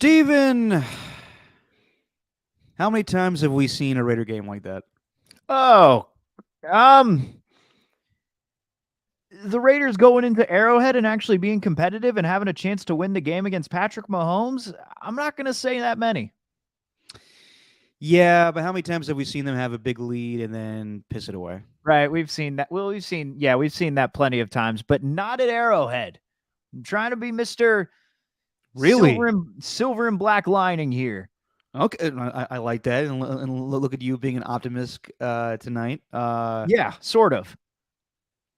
Steven, how many times have we seen a Raider game like that? Oh, um, the Raiders going into Arrowhead and actually being competitive and having a chance to win the game against Patrick Mahomes. I'm not going to say that many. Yeah, but how many times have we seen them have a big lead and then piss it away? Right, we've seen that. Well, we've seen that plenty of times, but not at Arrowhead. I'm trying to be Mister Really? Silver and Black Lining here. Okay, I like that. And look at you being an optimist tonight. Yeah, sort of.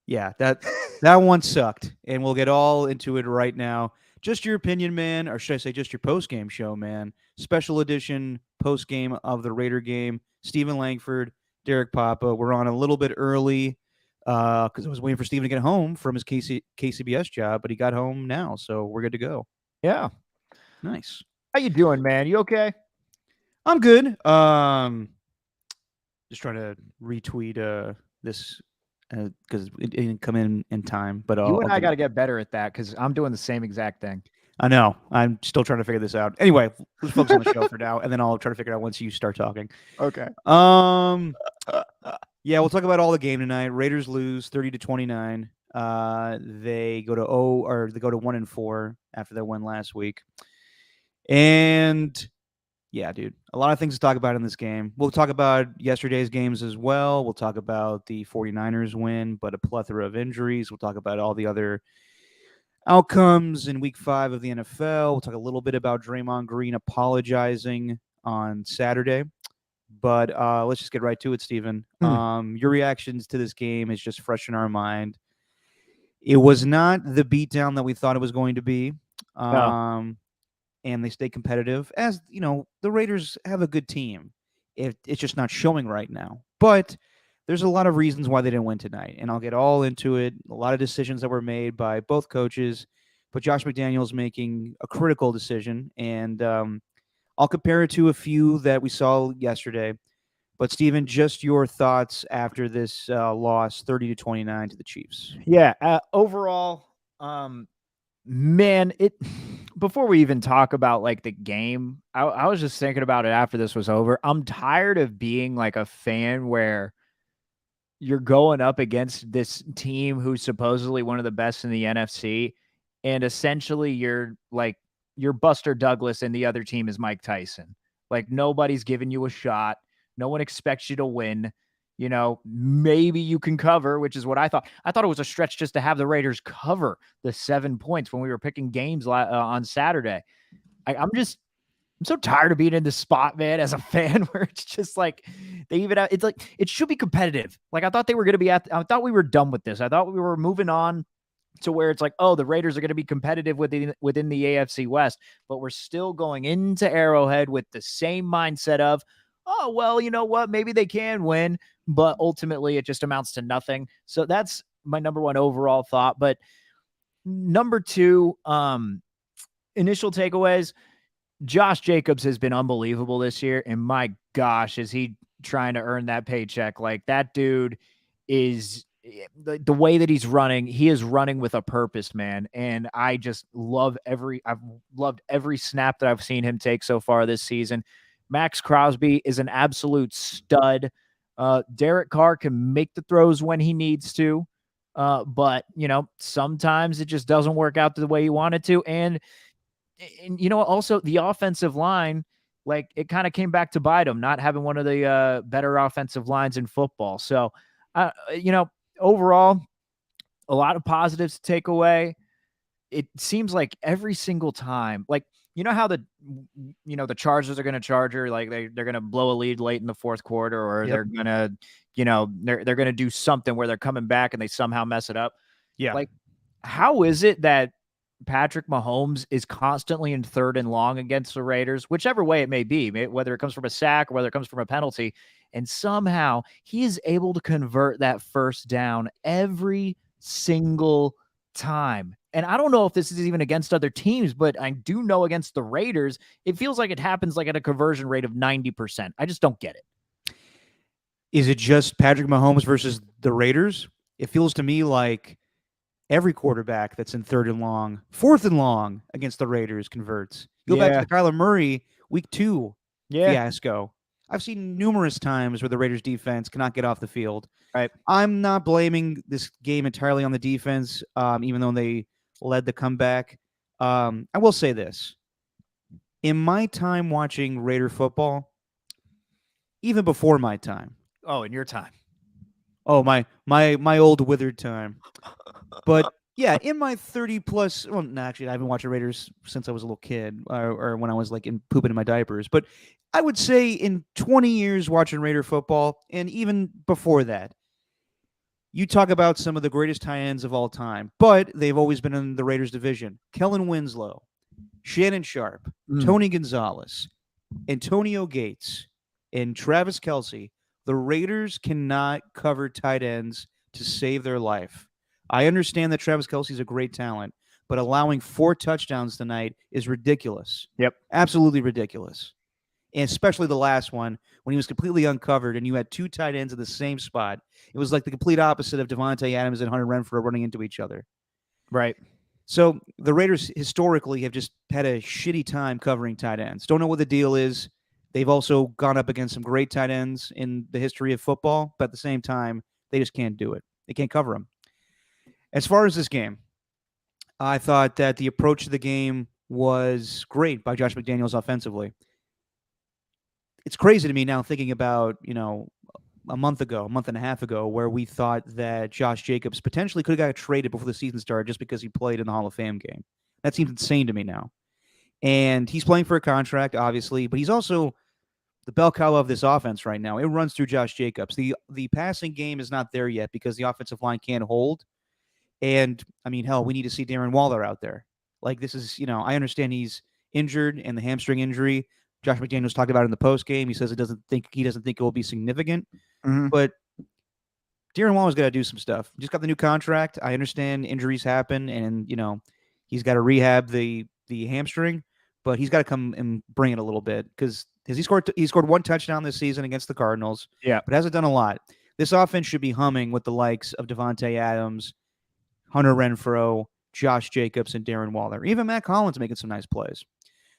Yeah, that one sucked, and we'll get all into it right now. Just your opinion, man, or should I say, just your post game show, man? Special edition post game of the Raider game. Stephen Langford, Derek Papa. We're on a little bit early because I was waiting for Stephen to get home from his KCBS job, but he got home now, so we're good to go. Yeah. Nice. How you doing, man? You okay? I'm good. Just trying to retweet this because it didn't come in time, but You I'll and I get got it. to get better at that because I'm doing the same exact thing. I know. I'm still trying to figure this out. Anyway, let's focus on the show for now, and then I'll try to figure it out once you start talking. Okay. Um, yeah, we'll talk about all the game tonight. Raiders lose 30-29. They go to 1-4 after their win last week, and yeah, dude, a lot of things to talk about in this game. We'll talk about yesterday's games as well. We'll talk about the 49ers win, but a plethora of injuries. We'll talk about all the other outcomes in week 5 of the NFL. We'll talk a little bit about Draymond Green apologizing on Saturday. But let's just get right to it, Steven. Your reactions to this game is just fresh in our mind. It was not the beatdown that we thought it was going to be. No. And they stay competitive. As you know, the Raiders have a good team. It's just not showing right now. But there's a lot of reasons why they didn't win tonight, and I'll get all into it. A lot of decisions that were made by both coaches, but Josh McDaniels making a critical decision, and I'll compare it to a few that we saw yesterday. But Steven, just your thoughts after this loss, 30-29 to the Chiefs. Yeah. Overall, man, it. Before we even talk about like the game, I was just thinking about it after this was over. I'm tired of being like a fan where you're going up against this team who's supposedly one of the best in the NFC, and essentially you're Buster Douglas and the other team is Mike Tyson. Like nobody's giving you a shot. No one expects you to win. You know, maybe you can cover, which is what I thought. I thought it was a stretch just to have the Raiders cover the 7 points when we were picking games on Saturday. I'm so tired of being in this spot, man, as a fan, where it's just like it's like it should be competitive. Like I thought they were going to be I thought we were done with this. I thought we were moving on to where it's like, oh, the Raiders are going to be competitive within the AFC West, but we're still going into Arrowhead with the same mindset of, oh, well, you know what? Maybe they can win, but ultimately it just amounts to nothing. So that's my number one overall thought. But number two, initial takeaways. Josh Jacobs has been unbelievable this year, and my gosh, is he trying to earn that paycheck? Like that dude is the way that he's running. He is running with a purpose, man. And I've loved every snap that I've seen him take so far this season. Max Crosby is an absolute stud. Derek Carr can make the throws when he needs to. But you know, sometimes it just doesn't work out the way you want it to. And you know, also the offensive line, like it kind of came back to bite them, not having one of the better offensive lines in football. So, you know, overall, a lot of positives to take away. It seems like every single time, like, you know how the Chargers are going to charger, like they're going to blow a lead late in the fourth quarter, or Yep. they're going to, you know, they're going to do something where they're coming back and they somehow mess it up. Yeah. Like, how is it that Patrick Mahomes is constantly in 3rd and long against the Raiders, whichever way it may be, whether it comes from a sack or whether it comes from a penalty, and somehow he is able to convert that first down every single time. And I don't know if this is even against other teams, but I do know against the Raiders, it feels like it happens like at a conversion rate of 90%. I just don't get it. Is it just Patrick Mahomes versus the Raiders? It feels to me like Every quarterback that's in 3rd and long, 4th and long against the Raiders converts. Go back to Yeah. the Kyler Murray week 2 Yeah. fiasco. I've seen numerous times where the Raiders defense cannot get off the field. Right. I'm not blaming this game entirely on the defense, even though they led the comeback. I will say this. In my time watching Raider football, even before my time, Oh, in your time. oh my old withered time, but yeah, in my 30 plus, well, no, actually, I haven't watched the Raiders since I was a little kid, or when I was like pooping in my diapers. But I would say in 20 years watching Raider football, and even before that, you talk about some of the greatest tight ends of all time, but they've always been in the Raiders division. Kellen Winslow, Shannon Sharp, Tony Gonzalez, Antonio Gates, and Travis Kelce. The Raiders cannot cover tight ends to save their life. I understand that Travis Kelce is a great talent, but allowing 4 touchdowns tonight is ridiculous. Yep. Absolutely ridiculous. And especially the last one when he was completely uncovered and you had 2 tight ends in the same spot. It was like the complete opposite of Devontae Adams and Hunter Renfrow running into each other. Right. So the Raiders historically have just had a shitty time covering tight ends. Don't know what the deal is. They've also gone up against some great tight ends in the history of football, but at the same time, they just can't do it. They can't cover them. As far as this game, I thought that the approach to the game was great by Josh McDaniels offensively. It's crazy to me now thinking about, a month and a half ago, where we thought that Josh Jacobs potentially could have got traded before the season started just because he played in the Hall of Fame game. That seems insane to me now. And he's playing for a contract, obviously, but he's also the bell cow of this offense right now. It runs through Josh Jacobs. The passing game is not there yet because the offensive line can't hold. And I mean, hell, we need to see Darren Waller out there. Like this is, I understand he's injured and the hamstring injury. Josh McDaniels talked about it in the post game. He says he doesn't think it will be significant, but Darren Waller's got to do some stuff. Just got the new contract. I understand injuries happen, and he's got to rehab the hamstring, but he's got to come and bring it a little bit because he scored 1 touchdown this season against the Cardinals, Yeah. but hasn't done a lot. This offense should be humming with the likes of Devontae Adams, Hunter Renfrow, Josh Jacobs, and Darren Waller. Even Matt Collins making some nice plays.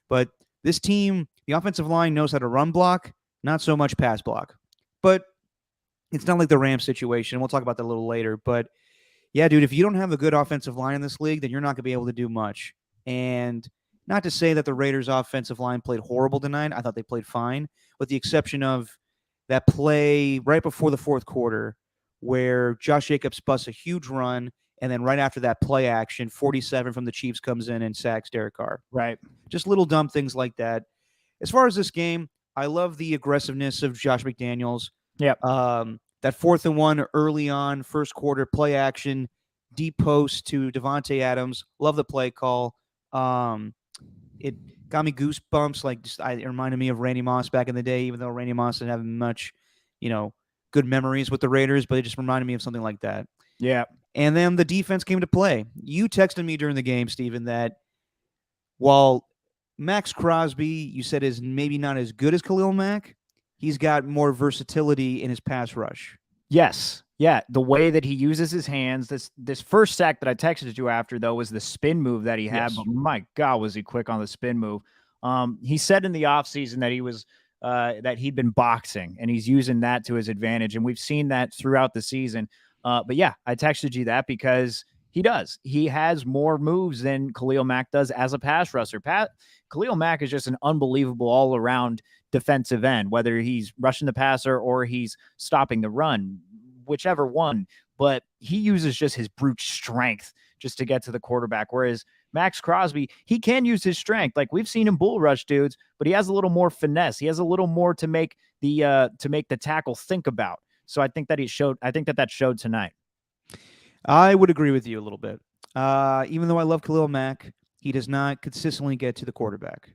But this team, the offensive line knows how to run block, not so much pass block. But it's not like the Rams situation. We'll talk about that a little later. But yeah, dude, if you don't have a good offensive line in this league, then you're not going to be able to do much. And not to say that the Raiders' offensive line played horrible tonight. I thought they played fine, with the exception of that play right before the 4th quarter where Josh Jacobs busts a huge run. And then right after that play action, 47 from the Chiefs comes in and sacks Derek Carr. Right. Just little dumb things like that. As far as this game, I love the aggressiveness of Josh McDaniels. Yep. That 4th and 1 early on, 1st quarter play action, deep post to Devontae Adams. Love the play call. It got me goosebumps. It reminded me of Randy Moss back in the day, even though Randy Moss didn't have much, good memories with the Raiders, but it just reminded me of something like that. Yeah. And then the defense came to play. You texted me during the game, Steven, that while Max Crosby, you said, is maybe not as good as Khalil Mack, he's got more versatility in his pass rush. Yes. Yeah. The way that he uses his hands. This first sack that I texted you after, though, was the spin move that he had. Yes. But my God, was he quick on the spin move. He said in the offseason that he was that he'd been boxing, and he's using that to his advantage. And we've seen that throughout the season. But yeah, I texted you that because he does. He has more moves than Khalil Mack does as a pass rusher. Khalil Mack is just an unbelievable all-around defensive end, whether he's rushing the passer or he's stopping the run, whichever one. But he uses just his brute strength just to get to the quarterback, whereas Max Crosby, he can use his strength. Like we've seen him bull rush dudes, but he has a little more finesse. He has a little more to make the tackle think about. So I think that that showed tonight. I would agree with you a little bit. Even though I love Khalil Mack, he does not consistently get to the quarterback.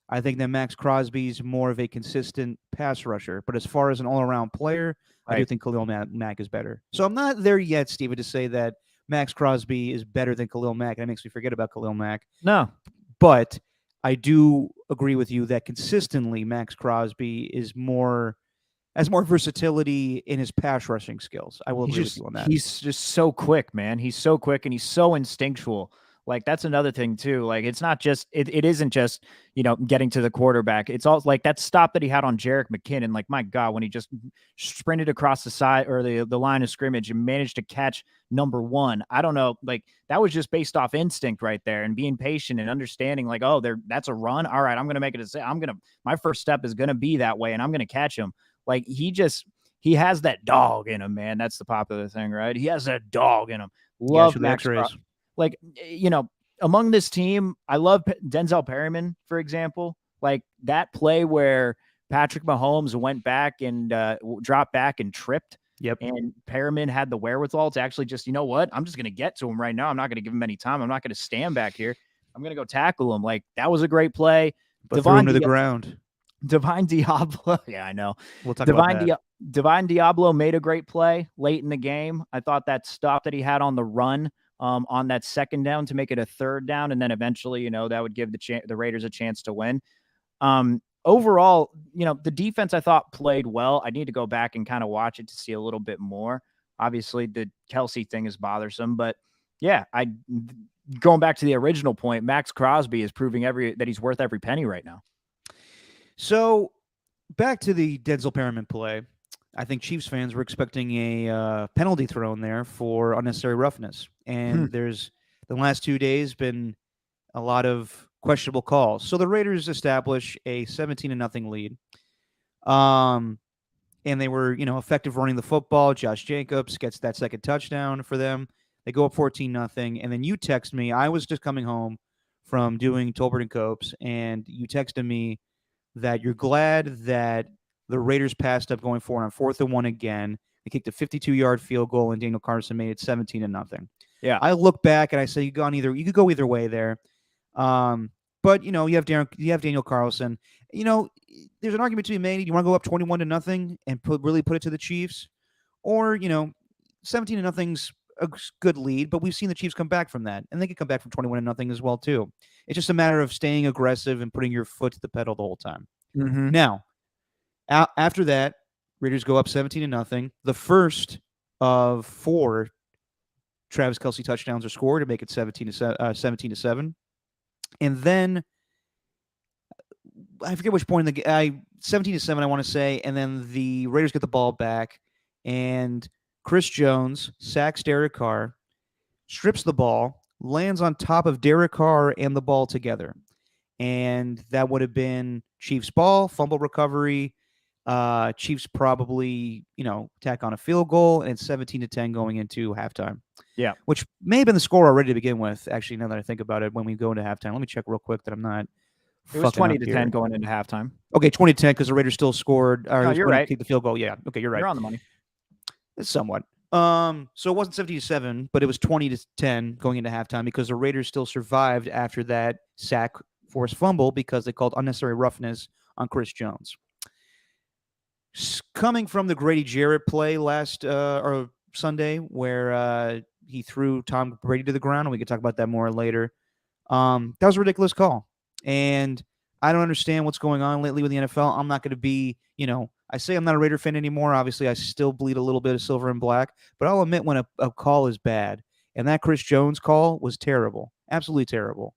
I think that Max Crosby is more of a consistent pass rusher. But as far as an all-around player, I do think Khalil Mack is better. So I'm not there yet, Steven, to say that Max Crosby is better than Khalil Mack. That makes me forget about Khalil Mack. No. But I do agree with you that consistently Max Crosby is more has more versatility in his pass rushing skills. I will agree with you on that. He's just so quick, man. He's so quick and he's so instinctual. Like that's another thing too. Like it's not just it isn't just, getting to the quarterback. It's all like that stop that he had on Jerick McKinnon. Like my God, when he just sprinted across the side or the line of scrimmage and managed to catch number one. I don't know, like that was just based off instinct right there and being patient and understanding like, oh, that's a run. All right, I'm gonna make it my first step is gonna be that way and I'm gonna catch him. Like he has that dog in him, man. That's the popular thing, right? He has that dog in him. Yeah, Love show the Max X-rays. like, among this team, I love Denzel Perryman, for example. Like that play where Patrick Mahomes went back and dropped back and tripped. Yep. And Perriman had the wherewithal to actually just, you know what? I'm just going to get to him right now. I'm not going to give him any time. I'm not going to stand back here. I'm going to go tackle him. Like that was a great play. But threw him to the ground. Divine Diablo. Yeah, I know. We'll talk about that. Divine Diablo made a great play late in the game. I thought that stop that he had on the run on that second down to make it a third down, and then eventually, that would give the Raiders a chance to win. Overall, the defense I thought played well. I need to go back and kind of watch it to see a little bit more. Obviously, the Kelsey thing is bothersome, but yeah, going back to the original point, Max Crosby is proving that he's worth every penny right now. So back to the Denzel Perryman play. I think Chiefs fans were expecting a penalty thrown there for unnecessary roughness. And there's, the last 2 days, been a lot of questionable calls. So the Raiders establish a 17-0 lead. And they were, effective running the football. Josh Jacobs gets that second touchdown for them. They go up 14-0. And then you text me. I was just coming home from doing Tolbert and Copes, and you texted me that you're glad that the Raiders passed up going forward on 4th and 1 again. They kicked a 52-yard field goal, and Daniel Carlson made it 17-0. Yeah, I look back and I say you could go either way there. But you have Daniel Carlson. There's an argument to be made. You want to go up 21-0 and really put it to the Chiefs, or 17-0's a good lead. But we've seen the Chiefs come back from that, and they can come back from 21-0 as well too. It's just a matter of staying aggressive and putting your foot to the pedal the whole time. Mm-hmm. Now, after that, Raiders go up 17-0. The first of 4 Travis Kelce touchdowns are scored to make it 17-7. And then I forget which point in the game, 17-7, I want to say. And then the Raiders get the ball back, and Chris Jones sacks Derek Carr, strips the ball, lands on top of Derek Carr and the ball together. And that would have been Chiefs ball, fumble recovery. Chiefs probably, tack on a field goal, and it's 17-10 going into halftime. Yeah. Which may have been the score already to begin with, actually, now that I think about it, when we go into halftime. Let me check real quick that I'm not It was 20-10 going into halftime. Okay, 20-10 because the Raiders still scored. No, you're right. Kick the field goal. Yeah. Okay, you're right. You're on the money. Somewhat. So it wasn't 17-7, but it was 20-10 going into halftime because the Raiders still survived after that sack forced fumble because they called unnecessary roughness on Chris Jones. Coming from the Grady Jarrett play last or Sunday, where he threw Tom Brady to the ground, and we could talk about that more later. That was a ridiculous call, and I don't understand what's going on lately with the NFL. I'm not going to be, I say I'm not a Raider fan anymore. Obviously, I still bleed a little bit of silver and black, but I'll admit when a call is bad, and that Chris Jones call was terrible, absolutely terrible.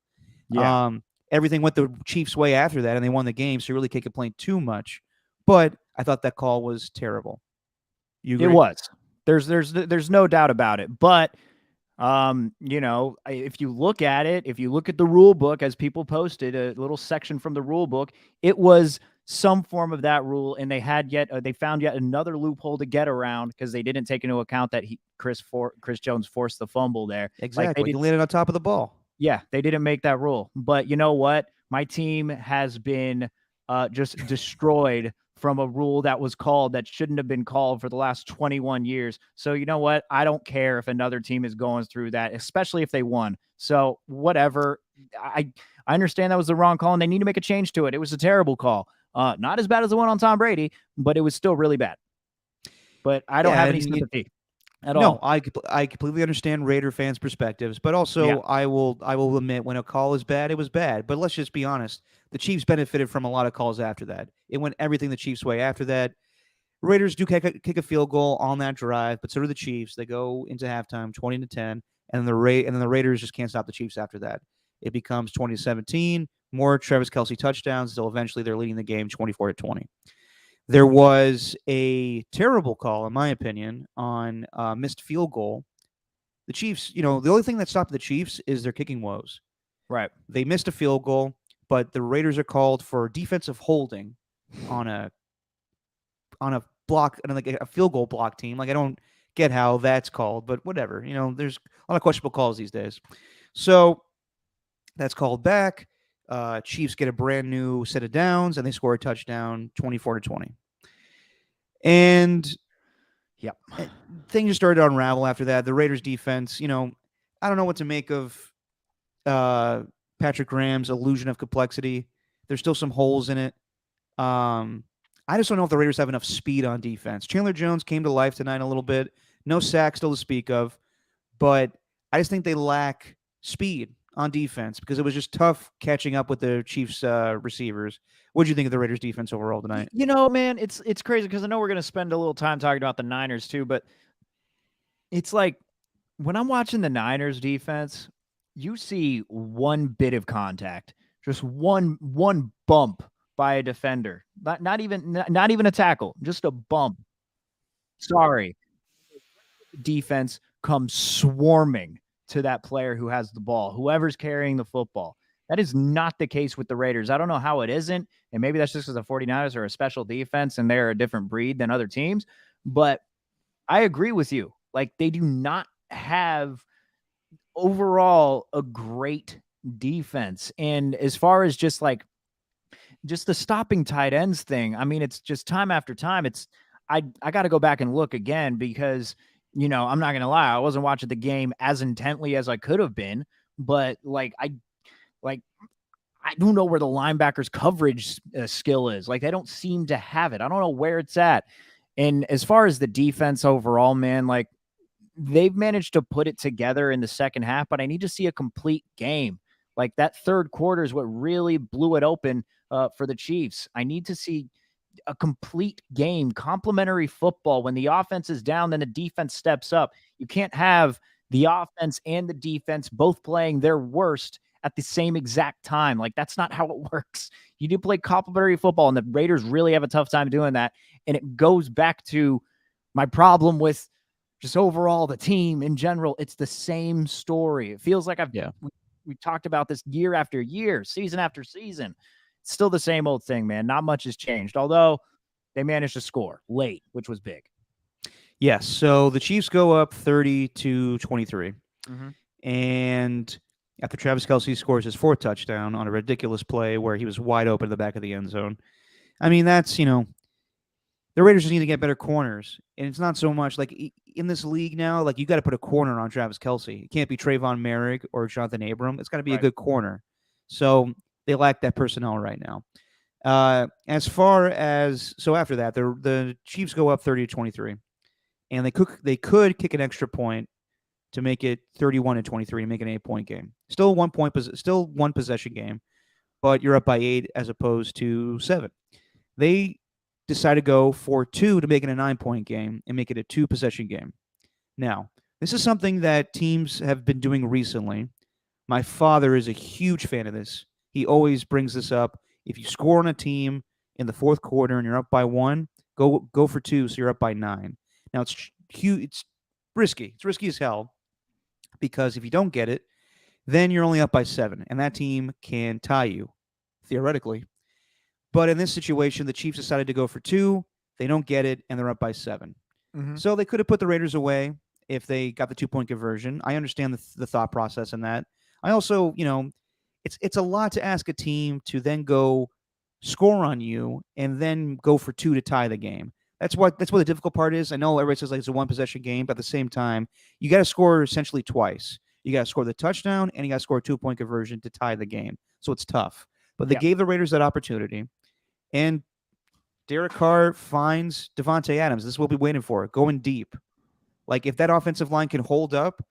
Yeah. Everything went the Chiefs' way after that, and they won the game, so you really can't complain too much. But I thought that call was terrible. You agree? It was. There's no doubt about it. But if you look at it, if you look at the rule book, as people posted a little section from the rule book, it was some form of that rule, and they found yet another loophole to get around because they didn't take into account that Chris Jones forced the fumble there. Exactly. He landed on top of the ball. Yeah, they didn't make that rule. But you know what? My team has been just destroyed from a rule that was called that shouldn't have been called for the last 21 years. So you know what? I don't care if another team is going through that, especially if they won. So whatever. I understand that was the wrong call, and they need to make a change to it. It was a terrible call. Not as bad as the one on Tom Brady, but it was still really bad. But I don't have any sympathy at all. No, I completely understand Raider fans' perspectives, but also I will admit when a call is bad, it was bad. But let's just be honest. The Chiefs benefited from a lot of calls after that. It went everything the Chiefs' way after that. Raiders do kick a field goal on that drive, but so do the Chiefs. They go into halftime 20-10, and then the Raiders just can't stop the Chiefs after that. It becomes 20-17, more Travis Kelce touchdowns until eventually they're leading the game 24-20. There was a terrible call, in my opinion, on a missed field goal. The Chiefs, the only thing that stopped the Chiefs is their kicking woes. Right. They missed a field goal, but the Raiders are called for defensive holding on a block, like a field goal block team. Like, I don't get how that's called, but whatever. There's a lot of questionable calls these days. So that's called back. Chiefs get a brand new set of downs, and they score a touchdown, 24-20. And Yep. things just started to unravel after that. The Raiders defense, I don't know what to make of Patrick Graham's illusion of complexity. There's still some holes in it. I just don't know if the Raiders have enough speed on defense. Chandler Jones came to life tonight a little bit. No sack still to speak of, but I just think they lack speed on defense because it was just tough catching up with the Chiefs receivers. What did you think of the Raiders defense overall tonight? Man, it's crazy because I know we're going to spend a little time talking about the Niners too, but it's like when I'm watching the Niners defense, you see one bit of contact, just one bump by a defender, not even a tackle, just a bump. Sorry, defense comes swarming to that player who has the ball, whoever's carrying the football. That is not the case with the Raiders. I don't know how it isn't, and maybe that's just because the 49ers are a special defense and they're a different breed than other teams, but I agree with you. Like, they do not have overall a great defense. And as far as just the stopping tight ends thing, I mean, it's just time after time. I got to go back and look again because, I'm not going to lie, I wasn't watching the game as intently as I could have been, but I don't know where the linebackers coverage skill is. Like, they don't seem to have it. I don't know where it's at. And as far as the defense overall, man, like, they've managed to put it together in the second half, but I need to see a complete game. Like, that third quarter is what really blew it open for the Chiefs. I need to see a complete game, complementary football. When the offense is down, then the defense steps up. You can't have the offense and the defense both playing their worst at the same exact time. Like, that's not how it works. You do play complementary football, and the Raiders really have a tough time doing that. And it goes back to my problem with just overall the team in general. It's the same story. It feels like we've talked about this year after year, season after season. It's still the same old thing, man. Not much has changed, although they managed to score late, which was big. Yes. So the Chiefs go up 30-23. And after Travis Kelce scores his fourth touchdown on a ridiculous play where he was wide open in the back of the end zone. I mean, that's, the Raiders just need to get better corners. And it's not so much like in this league now, like, you got to put a corner on Travis Kelce. It can't be Trayvon Merrick or Jonathan Abram. It's got to be a good corner. So they lack that personnel right now. As far as, so after that, the Chiefs go up 30-23. And they could kick an extra point to make it 31-23 to make an 8-point game. Still one possession game, but you're up by 8 as opposed to 7. They decide to go for 2 to make it a 9-point game and make it a 2-possession game. Now, this is something that teams have been doing recently. My father is a huge fan of this. He always brings this up. If you score on a team in the fourth quarter and you're up by 1, go for 2 so you're up by 9. Now, it's huge. It's risky. It's risky as hell because if you don't get it, then you're only up by 7, and that team can tie you, theoretically. But in this situation, the Chiefs decided to go for 2. They don't get it, and they're up by 7. So they could have put the Raiders away if they got the 2-point conversion. I understand the thought process in that. I also, it's a lot to ask a team to then go score on you and then go for 2 to tie the game. That's what the difficult part is. I know everybody says like it's a 1-possession game, but at the same time, you got to score essentially twice. You got to score the touchdown, and you got to score a 2-point conversion to tie the game. So it's tough. But they gave the Raiders that opportunity. And Derek Carr finds Devontae Adams. This is what we'll be waiting for, going deep. Like, if that offensive line can hold up,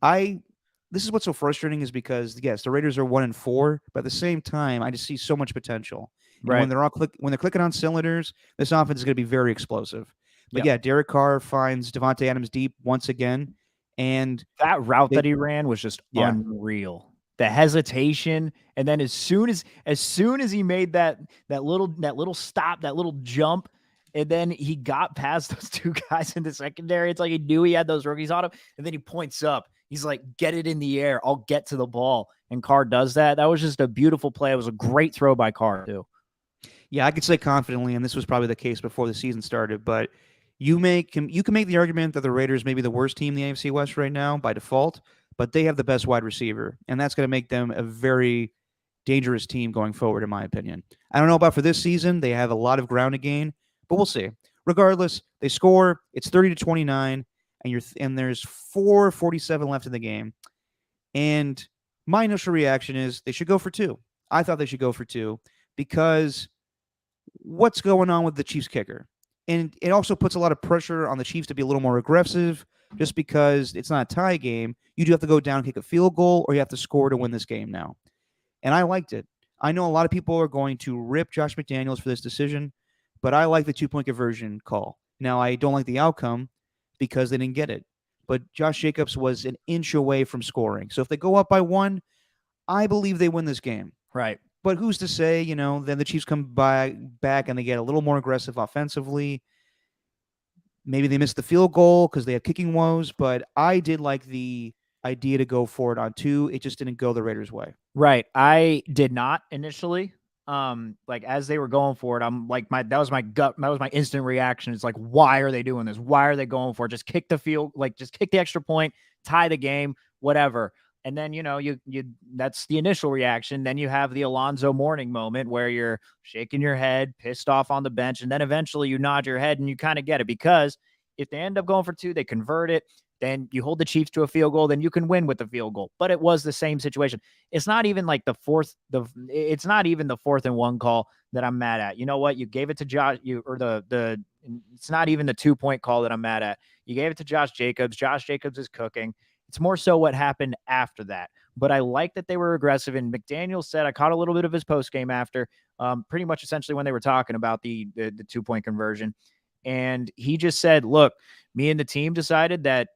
this is what's so frustrating is because, yes, the Raiders are 1-4, but at the same time, I just see so much potential. And when Right. they're clicking on cylinders, this offense is going to be very explosive. But Yep. yeah, Derek Carr finds Devontae Adams deep once again, and That route they that he ran was just yeah. unreal. The hesitation, and then as soon as he made that little stop, that little jump, and then he got past those two guys in the secondary. It's like he knew he had those rookies on him, and then he points up. He's like, "Get it in the air. I'll get to the ball." And Carr does that. That was just a beautiful play. It was a great throw by Carr too. Yeah, I could say confidently, and this was probably the case before the season started, but you can make the argument that the Raiders may be the worst team in the AFC West right now by default, but they have the best wide receiver, and that's going to make them a very dangerous team going forward, in my opinion. I don't know about for this season; they have a lot of ground to gain, but we'll see. Regardless, they score. It's 30-29, and there's 4:47 left in the game, and my initial reaction is they should go for two. I thought they should go for two because what's going on with the Chiefs kicker. And it also puts a lot of pressure on the Chiefs to be a little more aggressive just because it's not a tie game. You do have to go down and kick a field goal or you have to score to win this game now. And I liked it. I know a lot of people are going to rip Josh McDaniels for this decision, but I like the 2 point conversion call. Now, I don't like the outcome because they didn't get it. But Josh Jacobs was an inch away from scoring. So if they go up by one, I believe they win this game. Right. But who's to say, then the Chiefs come back and they get a little more aggressive offensively. Maybe they missed the field goal because they have kicking woes, but I did like the idea to go for it on two. It just didn't go the Raiders' way. Right. I did not initially. Like as they were going for it, I'm like that was my gut, that was my instant reaction. It's like, why are they doing this? Why are they going for it? Just kick the field, like just kick the extra point, tie the game, whatever. And then you that's the initial reaction. Then you have the Alonzo Mourning moment where you're shaking your head, pissed off on the bench, and then eventually you nod your head and you kind of get it because if they end up going for two, they convert it. Then you hold the Chiefs to a field goal, then you can win with the field goal. But it was the same situation. It's not even like it's not even the 4th-and-1 call that I'm mad at. You know what? You gave it to Josh, it's not even the 2-point call that I'm mad at. You gave it to Josh Jacobs. Josh Jacobs is cooking. It's more so what happened after that. But I like that they were aggressive. And McDaniel said, I caught a little bit of his post game after, pretty much essentially when they were talking about the 2-point conversion. And he just said, look, me and the team decided that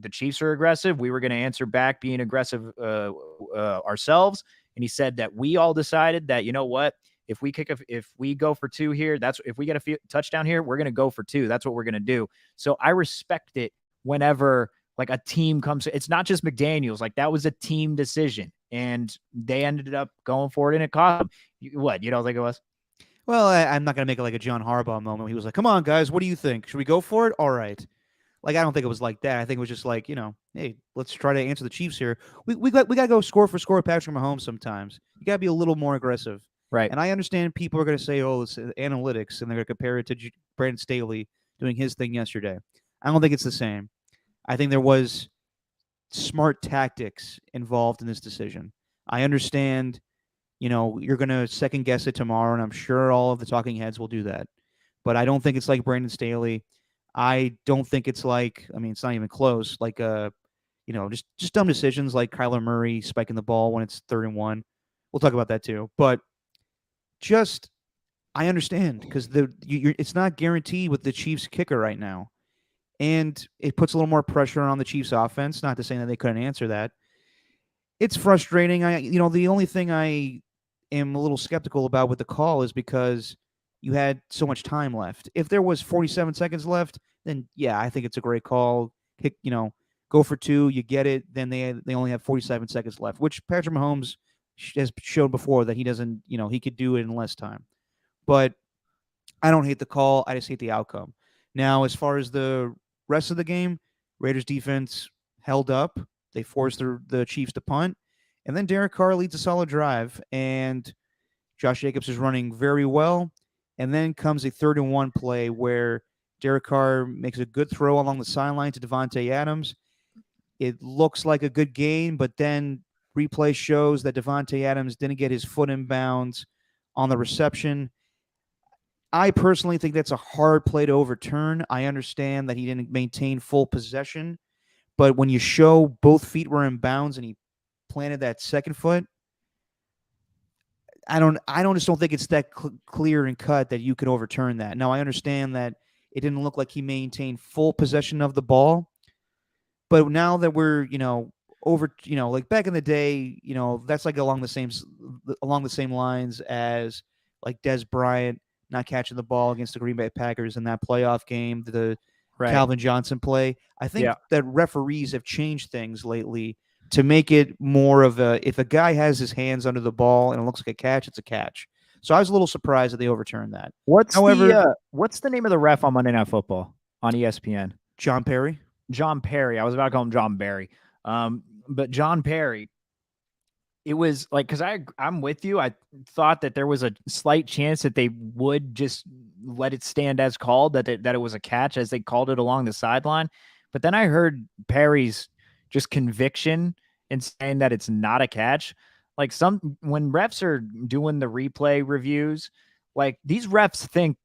the Chiefs are aggressive. We were going to answer back being aggressive ourselves. And he said that we all decided that, you know what, if we go for two here, if we get a touchdown here, we're going to go for two. That's what we're going to do. So I respect it whenever like a team comes. It's not just McDaniels. Like that was a team decision and they ended up going for it and it cost them. What, you don't think it was? Well, I'm not going to make it like a John Harbaugh moment. He was like, come on, guys, what do you think? Should we go for it? All right. Like, I don't think it was like that. I think it was just like, hey, let's try to answer the Chiefs here. We got to go score for score with Patrick Mahomes sometimes. You got to be a little more aggressive. Right. And I understand people are going to say, oh, it's analytics, and they're going to compare it to Brandon Staley doing his thing yesterday. I don't think it's the same. I think there was smart tactics involved in this decision. I understand, you're going to second guess it tomorrow, and I'm sure all of the talking heads will do that. But I don't think it's like Brandon Staley. I don't think it's like, I mean, it's not even close. Like, just dumb decisions like Kyler Murray spiking the ball when it's 3rd-and-1. We'll talk about that too. But just, I understand because it's not guaranteed with the Chiefs kicker right now. And it puts a little more pressure on the Chiefs offense. Not to say that they couldn't answer that. It's frustrating. The only thing I am a little skeptical about with the call is because you had so much time left. If there was 47 seconds left, then yeah, I think it's a great call. Kick, go for two, you get it. Then they only have 47 seconds left, which Patrick Mahomes has shown before that he doesn't, he could do it in less time. But I don't hate the call. I just hate the outcome. Now, as far as the rest of the game, Raiders defense held up. They forced the Chiefs to punt. And then Derek Carr leads a solid drive, and Josh Jacobs is running very well. And then comes a 3rd-and-1 play where Derek Carr makes a good throw along the sideline to Devontae Adams. It looks like a good gain, but then replay shows that Devontae Adams didn't get his foot in bounds on the reception. I personally think that's a hard play to overturn. I understand that he didn't maintain full possession, but when you show both feet were in bounds and he planted that second foot, I don't just don't think it's that clear and cut that you can overturn that. Now I understand that it didn't look like he maintained full possession of the ball, but now that we're over, like back in the day, that's like along the same lines as like Des Bryant not catching the ball against the Green Bay Packers in that playoff game, the Right. Calvin Johnson play. I think Yeah. that referees have changed things lately to make it more of a, if a guy has his hands under the ball and it looks like a catch, it's a catch. So I was a little surprised that they overturned that. However, What's the name of the ref on Monday Night Football on ESPN? John Perry. John Perry. I was about to call him John Barry. But John Perry, it was like, because I'm with you. I thought that there was a slight chance that they would just let it stand as called, that it was a catch as they called it along the sideline. But then I heard Perry's just conviction in saying that it's not a catch. Like, when refs are doing the replay reviews, like, these refs think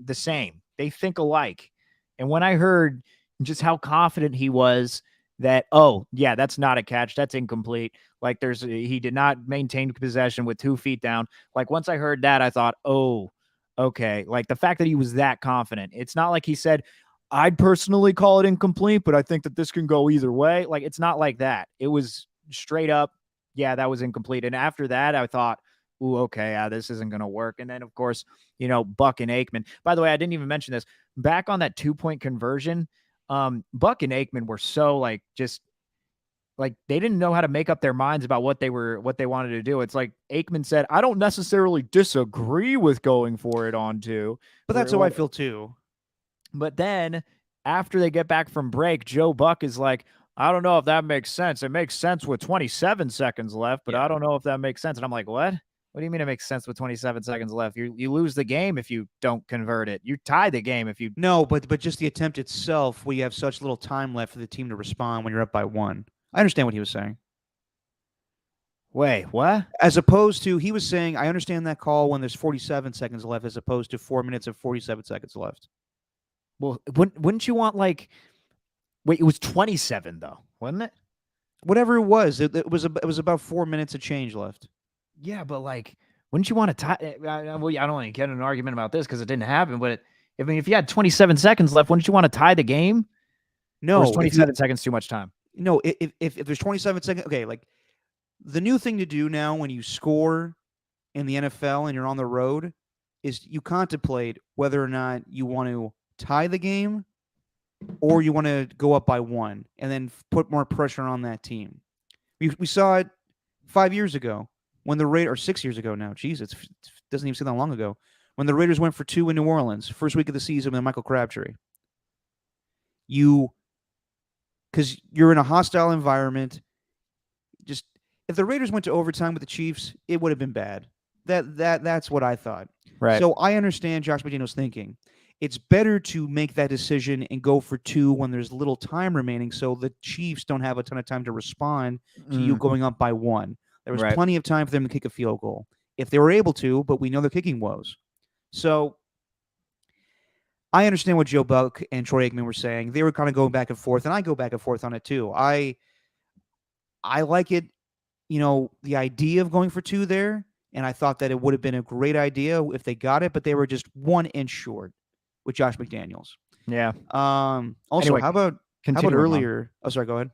the same. They think alike. And when I heard just how confident he was that, oh yeah, that's not a catch, that's incomplete, like he did not maintain possession with 2 feet down. Like, once I heard that, I thought, oh, okay. Like, the fact that he was that confident, it's not like he said, I'd personally call it incomplete, but I think that this can go either way. Like, it's not like that. It was straight up, yeah, that was incomplete. And after that, I thought, ooh, okay, this isn't going to work. And then, of course, Buck and Aikman. By the way, I didn't even mention this. Back on that 2-point conversion, Buck and Aikman were so just like they didn't know how to make up their minds about what they wanted to do. It's like Aikman said, I don't necessarily disagree with going for it on 2. But that's how I feel too. But then after they get back from break, Joe Buck is like, I don't know if that makes sense. It makes sense with 27 seconds left, but I don't know if that makes sense. And I'm like, what? What do you mean it makes sense with 27 seconds left? You lose the game if you don't convert it. You tie the game if you. No, but just the attempt itself, we have such little time left for the team to respond when you're up by 1. I understand what he was saying. Wait, what? As opposed to, he was saying, I understand that call when there's 47 seconds left, as opposed to 4 minutes and 47 seconds left. Well, wouldn't you want wait, it was 27 though, wasn't it? Whatever it was, it was about 4 minutes of change left. Yeah, but wouldn't you want to tie? I don't want to get in an argument about this because it didn't happen. But if you had 27 seconds left, wouldn't you want to tie the game? No, or is 27 seconds too much time? No, if there's 27 seconds, okay, like the new thing to do now when you score in the NFL and you're on the road is you contemplate whether or not you want to tie the game or you want to go up by 1 and then put more pressure on that team. We saw it 5 years ago when the Raiders, or 6 years ago now. Jeez, it doesn't even seem that long ago. When the Raiders went for 2 in New Orleans, first week of the season with Michael Crabtree. Because you're in a hostile environment. Just if the Raiders went to overtime with the Chiefs, it would have been bad. That's what I thought. Right. So I understand Josh McDaniels' thinking. It's better to make that decision and go for 2 when there's little time remaining, so the Chiefs don't have a ton of time to respond to you going up by 1. There was plenty of time for them to kick a field goal if they were able to, but we know they're kicking woes. So I understand what Joe Buck and Troy Aikman were saying. They were kind of going back and forth, and I go back and forth on it too. I like it, the idea of going for 2 there, and I thought that it would have been a great idea if they got it, but they were just 1 inch short with Josh McDaniels. Yeah. Also, anyway, how about earlier? Oh, sorry, go ahead.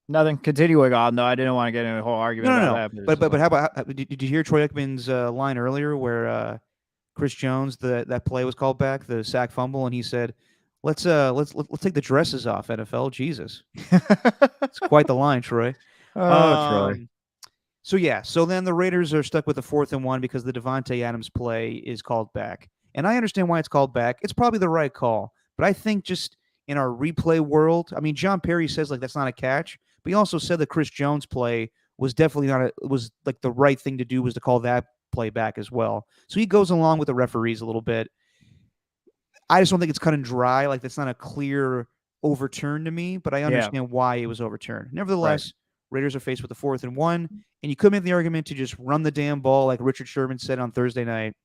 Nothing. Continuing on, though. I didn't want to get into a whole argument about that. But how about, did you hear Troy Aikman's line earlier where Chris Jones, that play was called back, the sack fumble, and he said, let's take the dresses off, NFL. Jesus. It's quite the line, Troy. Troy. So then the Raiders are stuck with the 4th and 1 because the Devontae Adams play is called back. And I understand why it's called back. It's probably the right call. But I think just in our replay world, I mean, John Perry says that's not a catch, but he also said the Chris Jones play was definitely not was like the right thing to do was to call that play back as well. So he goes along with the referees a little bit. I just don't think it's cut and dry. Like, that's not a clear overturn to me, but I understand why it was overturned. Nevertheless, Raiders are faced with the 4th and 1, and you could make the argument to just run the damn ball like Richard Sherman said on Thursday night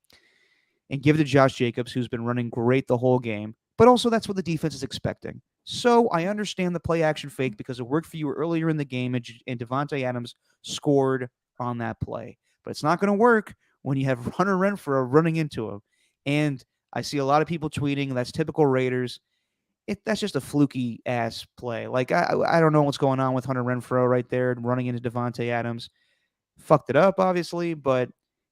and give it to Josh Jacobs, who's been running great the whole game. But also that's what the defense is expecting. So I understand the play action fake because it worked for you earlier in the game, and Devontae Adams scored on that play. But it's not going to work when you have Hunter Renfrow running into him. And I see a lot of people tweeting that's typical Raiders. That's just a fluky ass play. Like I don't know what's going on with Hunter Renfrow right there running into Devontae Adams. Fucked it up, obviously, but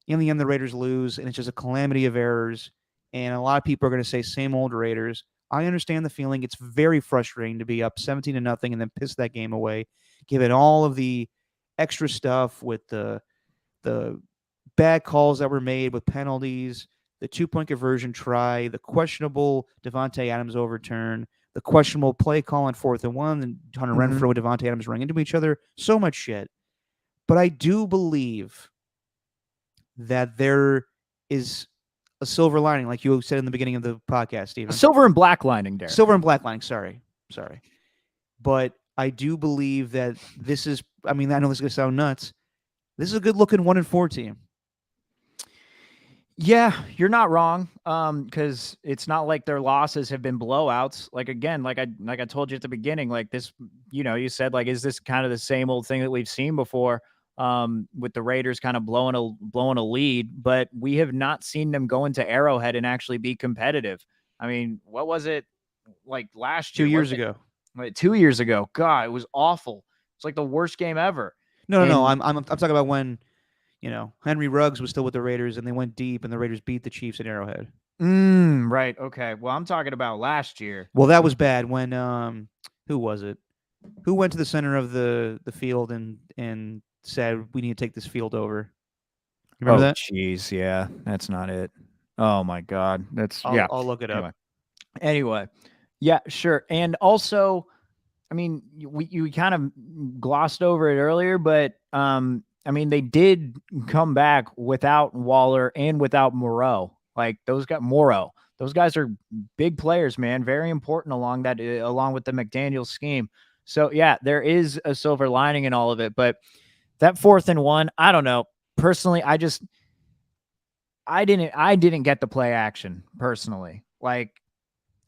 in the end, the Raiders lose, and it's just a calamity of errors. And a lot of people are going to say same old Raiders. I understand the feeling. It's very frustrating to be up 17-0 and then piss that game away, given all of the extra stuff with the bad calls that were made with penalties, the 2-point conversion try, the questionable Devontae Adams overturn, the questionable play call on 4th and 1, and Hunter Mhm. Renfrow and Devontae Adams running into each other. So much shit. But I do believe that there is a silver lining, like you said in the beginning of the podcast, A Stephen. silver and black lining, Derek. Silver and black lining. Sorry. But I do believe that this is. I mean, I know this is going to sound nuts. This is a good-looking 1-4 team. Yeah, you're not wrong. Because it's not like their losses have been blowouts. Like again, like I told you at the beginning, like this, you said like, is this kind of the same old thing that we've seen before? With the Raiders kind of blowing a lead, but we have not seen them go into Arrowhead and actually be competitive. I mean, what was it like last 2 year? years Wasn't ago. it 2 years ago? God, it was awful. It's like the worst game ever. No. And I'm talking about when Henry Ruggs was still with the Raiders and they went deep and the Raiders beat the Chiefs in Arrowhead. right, okay. Well, I'm talking about last year. Well, that was bad when who was it? Who went to the center of the field and said we need to take this field over? You remember Oh, that? jeez, yeah, that's not it. Oh my god, that's yeah. I'll look it up. Anyway, yeah, sure. And also, I mean, you kind of glossed over it earlier, but I mean, they did come back without Waller and without Moreau. Like those guys are big players, man. Very important along with the McDaniel scheme. So yeah, there is a silver lining in all of it, but that 4th and 1, I don't know. Personally, I didn't get the play action personally. Like,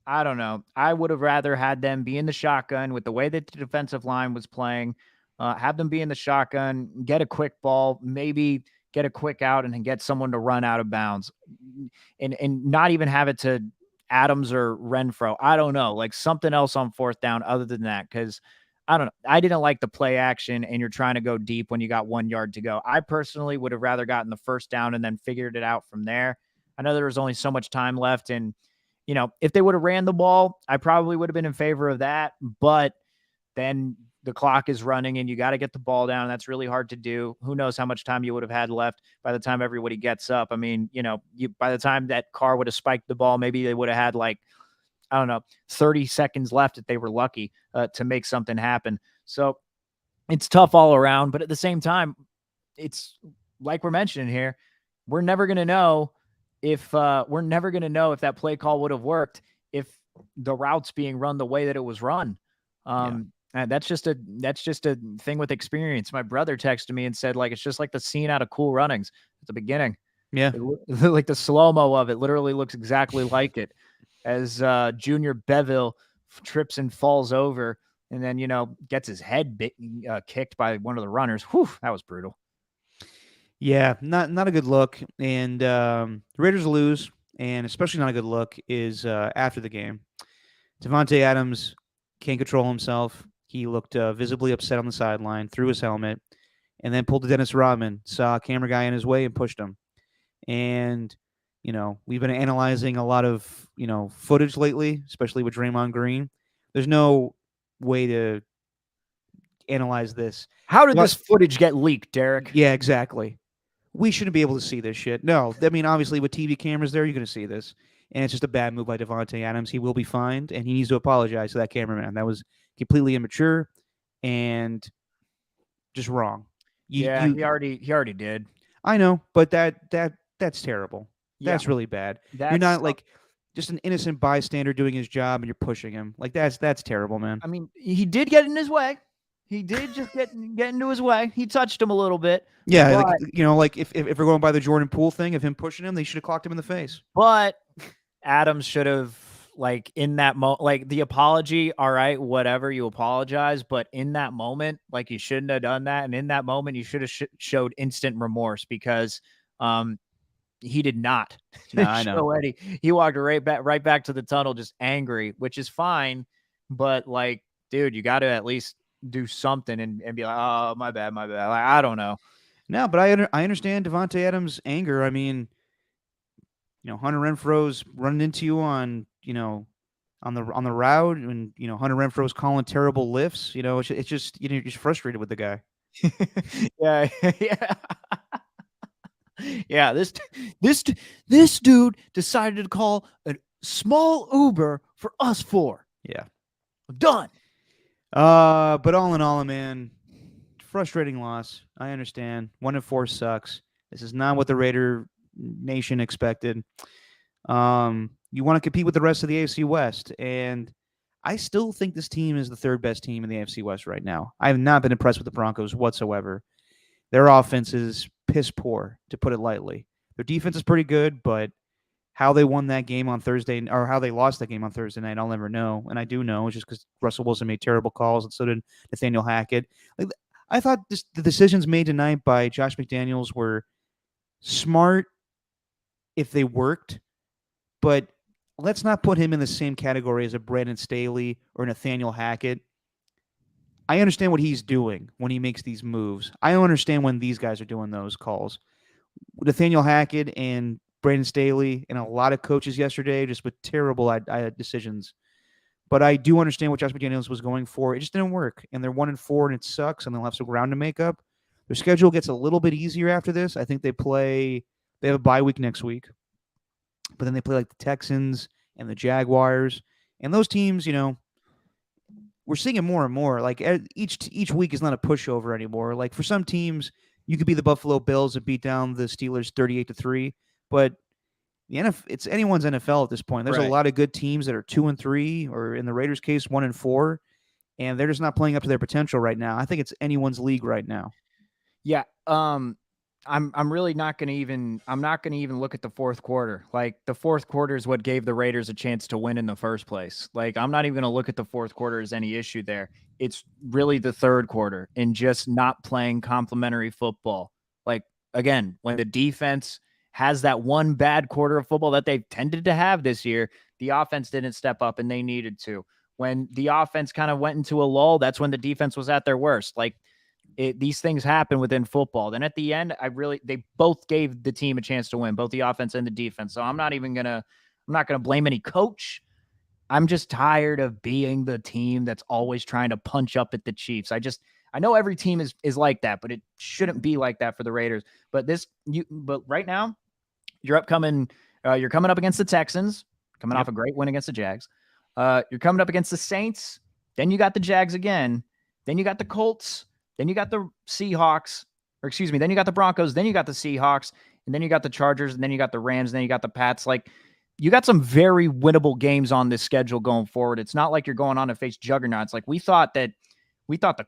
I don't know. I would have rather had them be in the shotgun with the way that the defensive line was playing. Have them be in the shotgun, get a quick ball, maybe get a quick out, and then get someone to run out of bounds, and not even have it to Adams or Renfro. I don't know, like something else on 4th down other than that, because I don't know. I didn't like the play action, and you're trying to go deep when you got 1 yard to go. I personally would have rather gotten the 1st down and then figured it out from there. I know there was only so much time left, and if they would have ran the ball, I probably would have been in favor of that. But then the clock is running and you got to get the ball down. That's really hard to do. Who knows how much time you would have had left by the time everybody gets up. I mean, by the time that Carr would have spiked the ball, maybe they would have had like, I don't know, 30 seconds left if they were lucky to make something happen. So it's tough all around. But at the same time, it's like we're mentioning here, we're never going to know if that play call would have worked if the route's being run the way that it was run. And that's just a thing with experience. My brother texted me and said, like, it's just like the scene out of Cool Runnings at the beginning. Yeah. Like the slow-mo of it literally looks exactly like it, as Junior Beville trips and falls over and then, gets his head kicked by one of the runners. Whew, that was brutal. Yeah, not a good look. And the Raiders lose, and especially not a good look is after the game. Devontae Adams can't control himself. He looked visibly upset on the sideline, threw his helmet, and then pulled to Dennis Rodman, saw a camera guy in his way, and pushed him. And, we've been analyzing a lot of, footage lately, especially with Draymond Green. There's no way to analyze this. How did this footage get leaked, Derek? Yeah, exactly. We shouldn't be able to see this shit. No, I mean, obviously, with TV cameras there, you're going to see this. And it's just a bad move by Devontae Adams. He will be fined, and he needs to apologize to that cameraman. That was completely immature and just wrong. He already did. I know, but that's terrible. Yeah. That's really bad. You're not like just an innocent bystander doing his job, and you're pushing him. Like that's terrible, man. I mean, he did get in his way. He did just get into his way. He touched him a little bit. Yeah, like if we're going by the Jordan Poole thing of him pushing him, they should have clocked him in the face. But Adams should have, like, in that moment, like the apology, all right, whatever, you apologize, but in that moment, like, you shouldn't have done that. And in that moment, you should have showed instant remorse, because He did not No, I know. show any. He walked right back to the tunnel, just angry, which is fine. But like, dude, you got to at least do something and be like, oh, my bad, my bad. Like, I don't know. No, but I understand Devontae Adams' anger. I mean, Hunter Renfro's running into you on on the route, and Hunter Renfro's calling terrible lifts. It's just you're just frustrated with the guy. Yeah, yeah. Yeah, this this dude decided to call a small Uber for us four. Yeah. I'm done. But all in all, man, frustrating loss. I understand. 1-4 sucks. This is not what the Raider Nation expected. You want to compete with the rest of the AFC West, and I still think this team is the third best team in the AFC West right now. I have not been impressed with the Broncos whatsoever. Their offense is piss poor, to put it lightly. Their defense is pretty good, but how they won that game on Thursday, or how they lost that game on Thursday night, I'll never know. And I do know, it's just because Russell Wilson made terrible calls, and so did Nathaniel Hackett. Like, I thought the decisions made tonight by Josh McDaniels were smart if they worked, but let's not put him in the same category as a Brandon Staley or Nathaniel Hackett. I understand what he's doing when he makes these moves. I don't understand when these guys are doing those calls. Nathaniel Hackett and Brandon Staley and a lot of coaches yesterday just with terrible decisions. But I do understand what Josh McDaniels was going for. It just didn't work, and they're 1-4, and it sucks, and they'll have some ground to make up. Their schedule gets a little bit easier after this. I think they have a bye week next week, but then they play like the Texans and the Jaguars, and those teams, we're seeing it more and more. Like each week is not a pushover anymore. Like for some teams, you could be the Buffalo Bills and beat down the Steelers 38-3, but it's anyone's NFL at this point. There's a lot of good teams that are 2-3, or in the Raiders' case, 1-4, and they're just not playing up to their potential right now. I think it's anyone's league right now. Yeah. I'm really not going to even look at the fourth quarter. Like the fourth quarter is what gave the Raiders a chance to win in the first place. Like I'm not even going to look at the fourth quarter as any issue there. It's really the third quarter and just not playing complementary football. Like again, when the defense has that one bad quarter of football that they've tended to have this year, the offense didn't step up and they needed to. When the offense kind of went into a lull, that's when the defense was at their worst. Like these things happen within football. Then at the end, they both gave the team a chance to win, both the offense and the defense. So I'm not gonna blame any coach. I'm just tired of being the team that's always trying to punch up at the Chiefs. I know every team is like that, but it shouldn't be like that for the Raiders. But right now, you're coming up against the Texans, coming off a great win against the Jags. You're coming up against the Saints. Then you got the Jags again. Then you got the Colts. Then you got the Seahawks, then you got the Broncos, then you got the Seahawks, and then you got the Chargers, and then you got the Rams, and then you got the Pats. Like, you got some very winnable games on this schedule going forward. It's not like you're going on to face juggernauts. Like, we thought the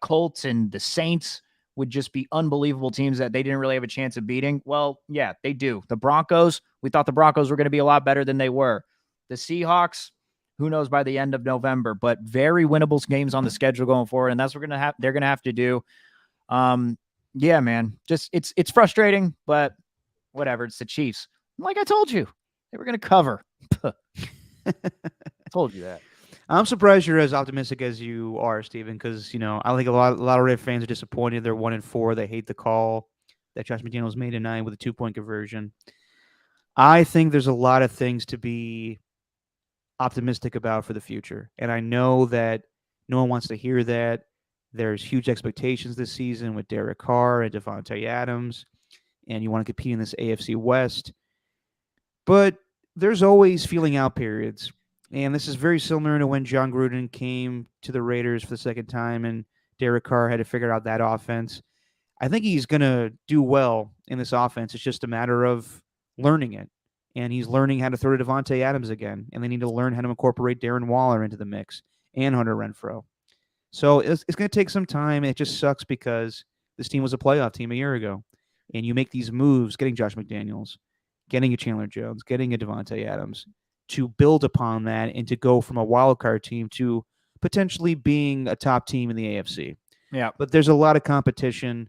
Colts and the Saints would just be unbelievable teams that they didn't really have a chance of beating. Well, yeah, they do. The Broncos, we thought the Broncos were going to be a lot better than they were. The Seahawks, who knows by the end of November, but very winnable games on the schedule going forward. And that's what they're going to have to do. Yeah, man, just it's frustrating, but whatever. It's the Chiefs. Like I told you, they were going to cover. I told you that. I'm surprised you're as optimistic as you are, Steven, because, I think a lot of Red fans are disappointed. They're 1-4. They hate the call that Josh McDaniels made tonight with a 2-point conversion. I think there's a lot of things to be optimistic about for the future. And I know that no one wants to hear that. There's huge expectations this season with Derek Carr and Devontae Adams, and you want to compete in this AFC West. But there's always feeling out periods. And this is very similar to when John Gruden came to the Raiders for the second time and Derek Carr had to figure out that offense. I think he's going to do well in this offense. It's just a matter of learning it. And he's learning how to throw to Devontae Adams again. And they need to learn how to incorporate Darren Waller into the mix and Hunter Renfrow. So it's going to take some time. It just sucks because this team was a playoff team a year ago. And you make these moves, getting Josh McDaniels, getting a Chandler Jones, getting a Devontae Adams, to build upon that and to go from a wild card team to potentially being a top team in the AFC. Yeah. But there's a lot of competition,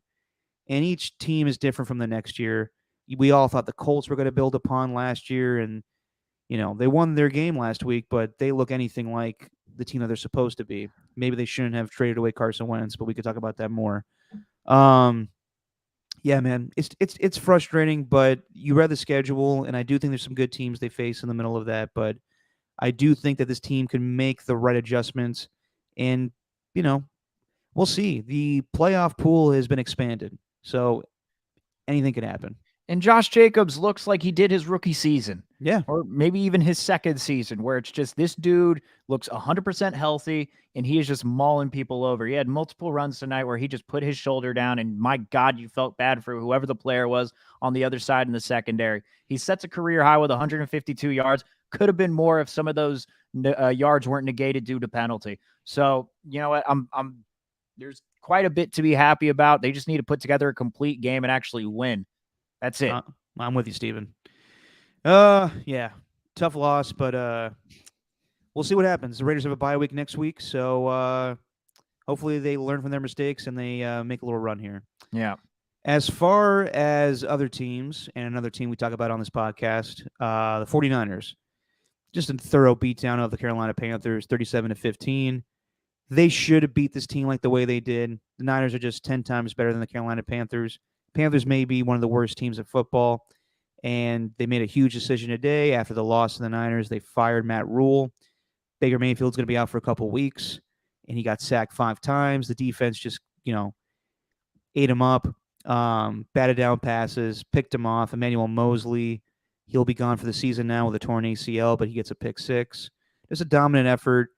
and each team is different from the next year. we all thought the Colts were going to build upon last year, and they won their game last week, but they look anything like the team that they're supposed to be. Maybe they shouldn't have traded away Carson Wentz, but we could talk about that more. Um, yeah, man, it's frustrating, but you read the schedule, and I do think there's some good teams they face in the middle of that, but I do think that this team can make the right adjustments, and you know, we'll see. The playoff pool has been expanded, so anything can happen. And Josh Jacobs looks like he did his rookie season. Yeah. Or maybe even his second season, where it's just this dude looks 100% healthy and he is just mauling people over. He had multiple runs tonight where he just put his shoulder down, and my God, you felt bad for whoever the player was on the other side in the secondary. He sets a career high with 152 yards. Could have been more if some of those yards weren't negated due to penalty. So, you know what? There's quite a bit to be happy about. They just need to put together a complete game and actually win. That's it. I'm with you, Steven. Yeah, tough loss, but we'll see what happens. The Raiders have a bye week next week, so hopefully they learn from their mistakes and they make a little run here. Yeah. As far as other teams, and another team we talk about on this podcast, the 49ers, just a thorough beatdown of the Carolina Panthers, 37-15. They should have beat this team like the way they did. The Niners are just 10 times better than the Carolina Panthers. Panthers may be one of the worst teams in football, and they made a huge decision today after the loss to the Niners. They fired Matt Rule. Baker Mayfield's going to be out for a couple weeks, and he got sacked 5 times. The defense just, ate him up, batted down passes, picked him off. Emmanuel Mosley, he'll be gone for the season now with a torn ACL, but he gets a pick 6. Just a dominant effort.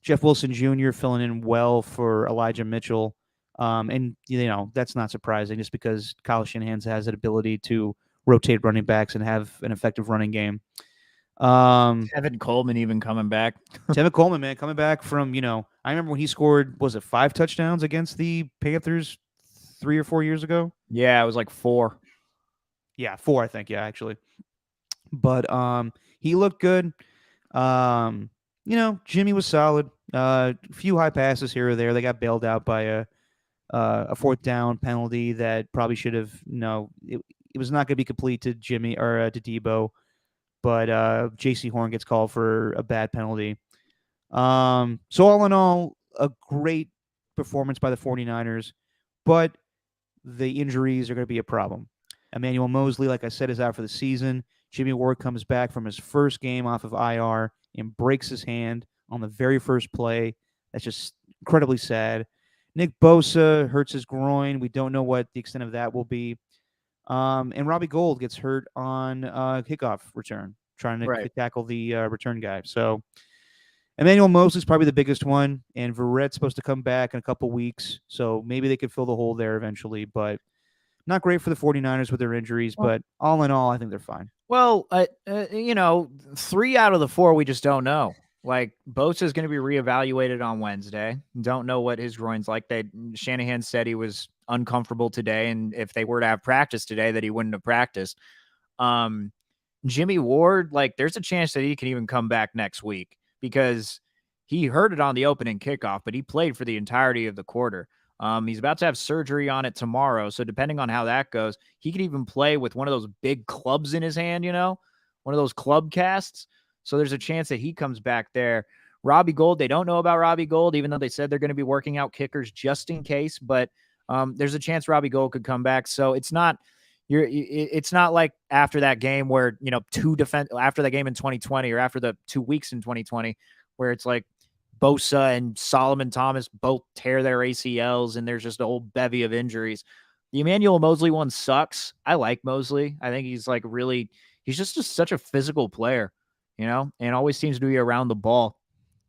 Jeff Wilson Jr. filling in well for Elijah Mitchell. And, that's not surprising just because Kyle Shanahan has that ability to rotate running backs and have an effective running game. Tevin Coleman even coming back. Tevin Coleman, man, coming back from, I remember when he scored, was it 5 touchdowns against the Panthers 3 or 4 years ago? Yeah, it was like 4. Yeah, 4, I think. Yeah, actually. But he looked good. Jimmy was solid. A few high passes here or there. They got bailed out by a 4th down penalty that probably should have. It was not going to be complete to Jimmy or to Debo, but J.C. Horn gets called for a bad penalty. So all in all, a great performance by the 49ers, but the injuries are going to be a problem. Emmanuel Mosley, like I said, is out for the season. Jimmy Ward comes back from his first game off of IR and breaks his hand on the very first play. That's just incredibly sad. Nick Bosa hurts his groin. We don't know what the extent of that will be. And Robbie Gould gets hurt on kickoff return, trying to tackle the return guy. So Emmanuel Mosley's probably the biggest one, and Verrett's supposed to come back in a couple weeks. So maybe they could fill the hole there eventually, but not great for the 49ers with their injuries, but all in all, I think they're fine. Well, 3 out of the 4 we just don't know. Like, Bosa is going to be reevaluated on Wednesday. Don't know what his groin's like. Shanahan said he was uncomfortable today, and if they were to have practice today, that he wouldn't have practiced. Jimmy Ward, like, there's a chance that he can even come back next week because he hurt it on the opening kickoff, but he played for the entirety of the quarter. He's about to have surgery on it tomorrow. So depending on how that goes, he could even play with one of those big clubs in his hand, one of those club casts. So there's a chance that he comes back there. Robbie Gould, they don't know about Robbie Gould, even though they said they're going to be working out kickers just in case. But there's a chance Robbie Gould could come back. So it's not like after that game where, after that game in 2020 or after the 2 weeks in 2020, where it's like, Bosa and Solomon Thomas both tear their ACLs, and there's just a whole bevy of injuries. The Emmanuel Mosley one sucks. I like Mosley. I think he's he's just such a physical player, and always seems to be around the ball.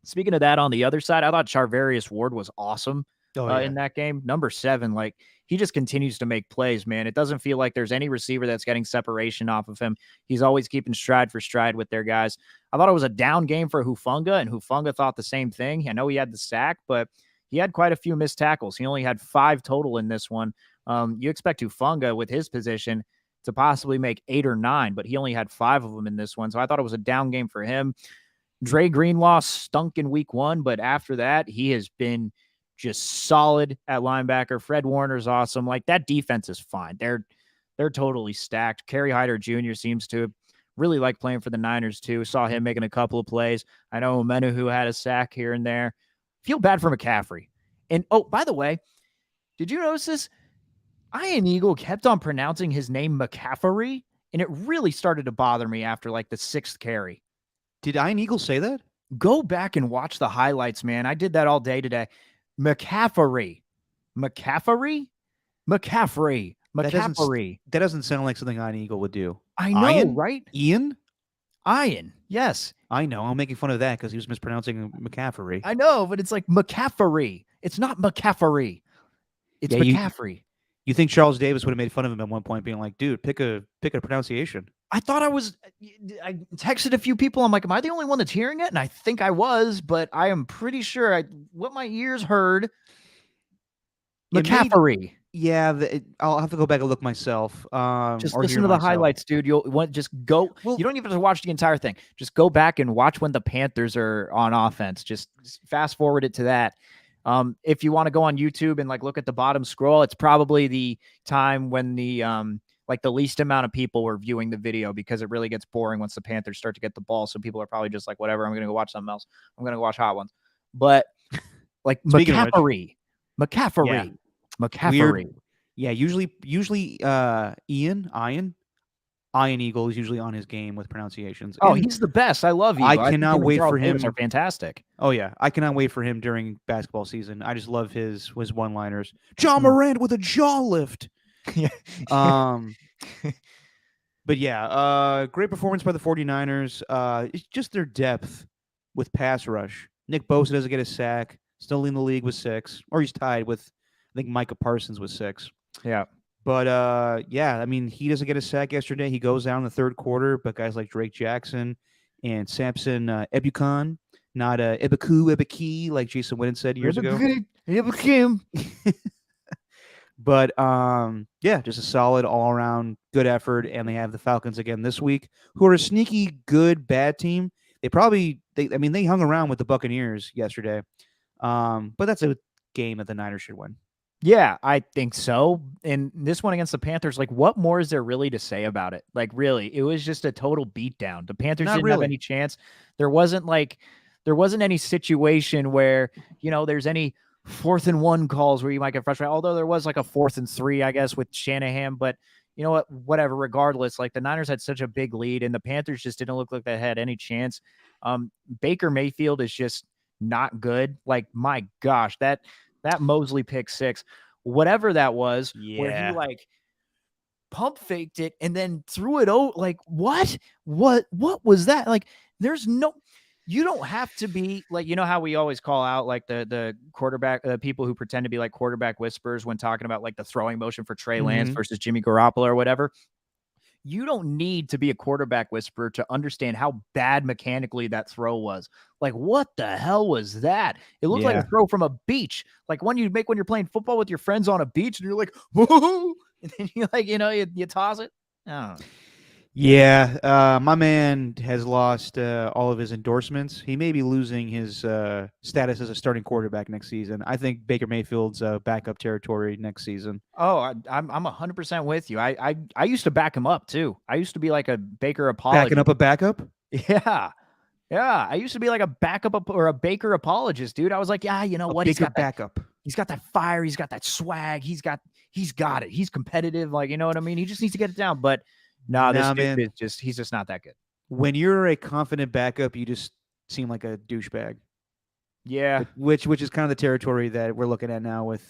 Speaking of that, on the other side, I thought Charvarius Ward was awesome in that game. Number 7, he just continues to make plays, man. It doesn't feel like there's any receiver that's getting separation off of him. He's always keeping stride for stride with their guys. I thought it was a down game for Hufanga, and Hufanga thought the same thing. I know he had the sack, but he had quite a few missed tackles. He only had 5 total in this one. You expect Hufanga with his position to possibly make 8 or 9, but he only had 5 of them in this one. So I thought it was a down game for him. Dre Greenlaw stunk in week 1, but after that, he has been just solid at linebacker. Fred Warner's awesome. Like, that defense is fine. They're totally stacked. Kerry Hyder Jr. seems to really like playing for the Niners too. Saw him making a couple of plays. I know Omenu who had a sack here and there. Feel bad for McCaffrey. And oh, by the way, did you notice this? Ian Eagle kept on pronouncing his name McCaffrey, and it really started to bother me after like the 6th carry. Did Ian Eagle say that? Go back and watch the highlights, man. I did that all day today. McCaffrey. McCaffrey? McCaffrey. McCaffrey. That doesn't sound like something Ian Eagle would do. I know, Ian? right? Ian? Ian. Yes. I know. I'm making fun of that because he was mispronouncing McCaffrey. I know, but it's like McCaffrey. It's not McCaffrey. It's McCaffrey. You think Charles Davis would have made fun of him at one point, being like, "Dude, pick a pronunciation." I thought I texted a few people. I'm like, am I the only one that's hearing it? And I think I was, but I am pretty sure what my ears heard. McCaffrey. I'll have to go back and look myself. Just listen to the highlights, dude. You'll want just go. Well, you don't even have to watch the entire thing. Just go back and watch when the Panthers are on offense. Just fast forward it to that. If you want to go on YouTube and like look at the bottom scroll, it's probably the time when the like the least amount of people were viewing the video because it really gets boring once the Panthers start to get the ball. So people are probably just like, whatever, I'm going to go watch something else. I'm going to go watch Hot Ones. But like McCaffrey. Weird. Yeah, usually Ian Eagle is usually on his game with pronunciations. Oh, he's the best. I love you. I cannot wait for him. Are fantastic. Oh yeah, I cannot wait for him during basketball season. I just love his one-liners. John Morant with a jaw lift. But yeah, great performance by the 49ers. It's just their depth with pass rush. Nick Bosa doesn't get a sack. Still leading the league with 6, or he's tied with, I think, Micah Parsons with 6. Yeah. But yeah, I mean, he doesn't get a sack yesterday. He goes down in the third quarter, but guys like Drake Jackson and Samson Ebukam, not Ebiki, like Jason Witten said years ago. But yeah, just a solid all-around good effort, and they have the Falcons again this week, who are a sneaky good bad team. They hung around with the Buccaneers yesterday, but that's a game that the Niners should win. Yeah, I think so. And this one against the Panthers, like, what more is there really to say about it? Like, really, it was just a total beatdown. The Panthers didn't have any chance. There wasn't any situation where, there's any 4th and 1 calls where you might get frustrated. Although there was like a 4th and 3, I guess, with Shanahan. But you know what? Whatever. Regardless, like the Niners had such a big lead, and the Panthers just didn't look like they had any chance. Baker Mayfield is just not good. Like, my gosh, that Mosley pick 6, whatever that was, where he like pump faked it and then threw it out. Like, what was that? Like, you don't have to be like, how we always call out like the quarterback, people who pretend to be like quarterback whisperers when talking about like the throwing motion for Trey Lance versus Jimmy Garoppolo or whatever. You don't need to be a quarterback whisperer to understand how bad mechanically that throw was. Like, what the hell was that? It looked like a throw from a beach. Like one you make when you're playing football with your friends on a beach and you're like, whoa, and then you like, you toss it. I don't know. Yeah, my man has lost all of his endorsements. He may be losing his status as a starting quarterback next season. I think Baker Mayfield's backup territory next season. Oh, I'm 100% with you. I used to back him up too. I used to be like a Baker apologist. Backing up a backup? Yeah. Yeah, I used to be like a backup or a Baker apologist, dude. I was like, yeah, you know what? He's got backup. He's got that fire. He's got that swag. He's got it. He's competitive. Like, you know what I mean? He just needs to get it down. But no, this dude is he's just not that good. When you're a confident backup, you just seem like a douchebag. Yeah. Which is kind of the territory that we're looking at now with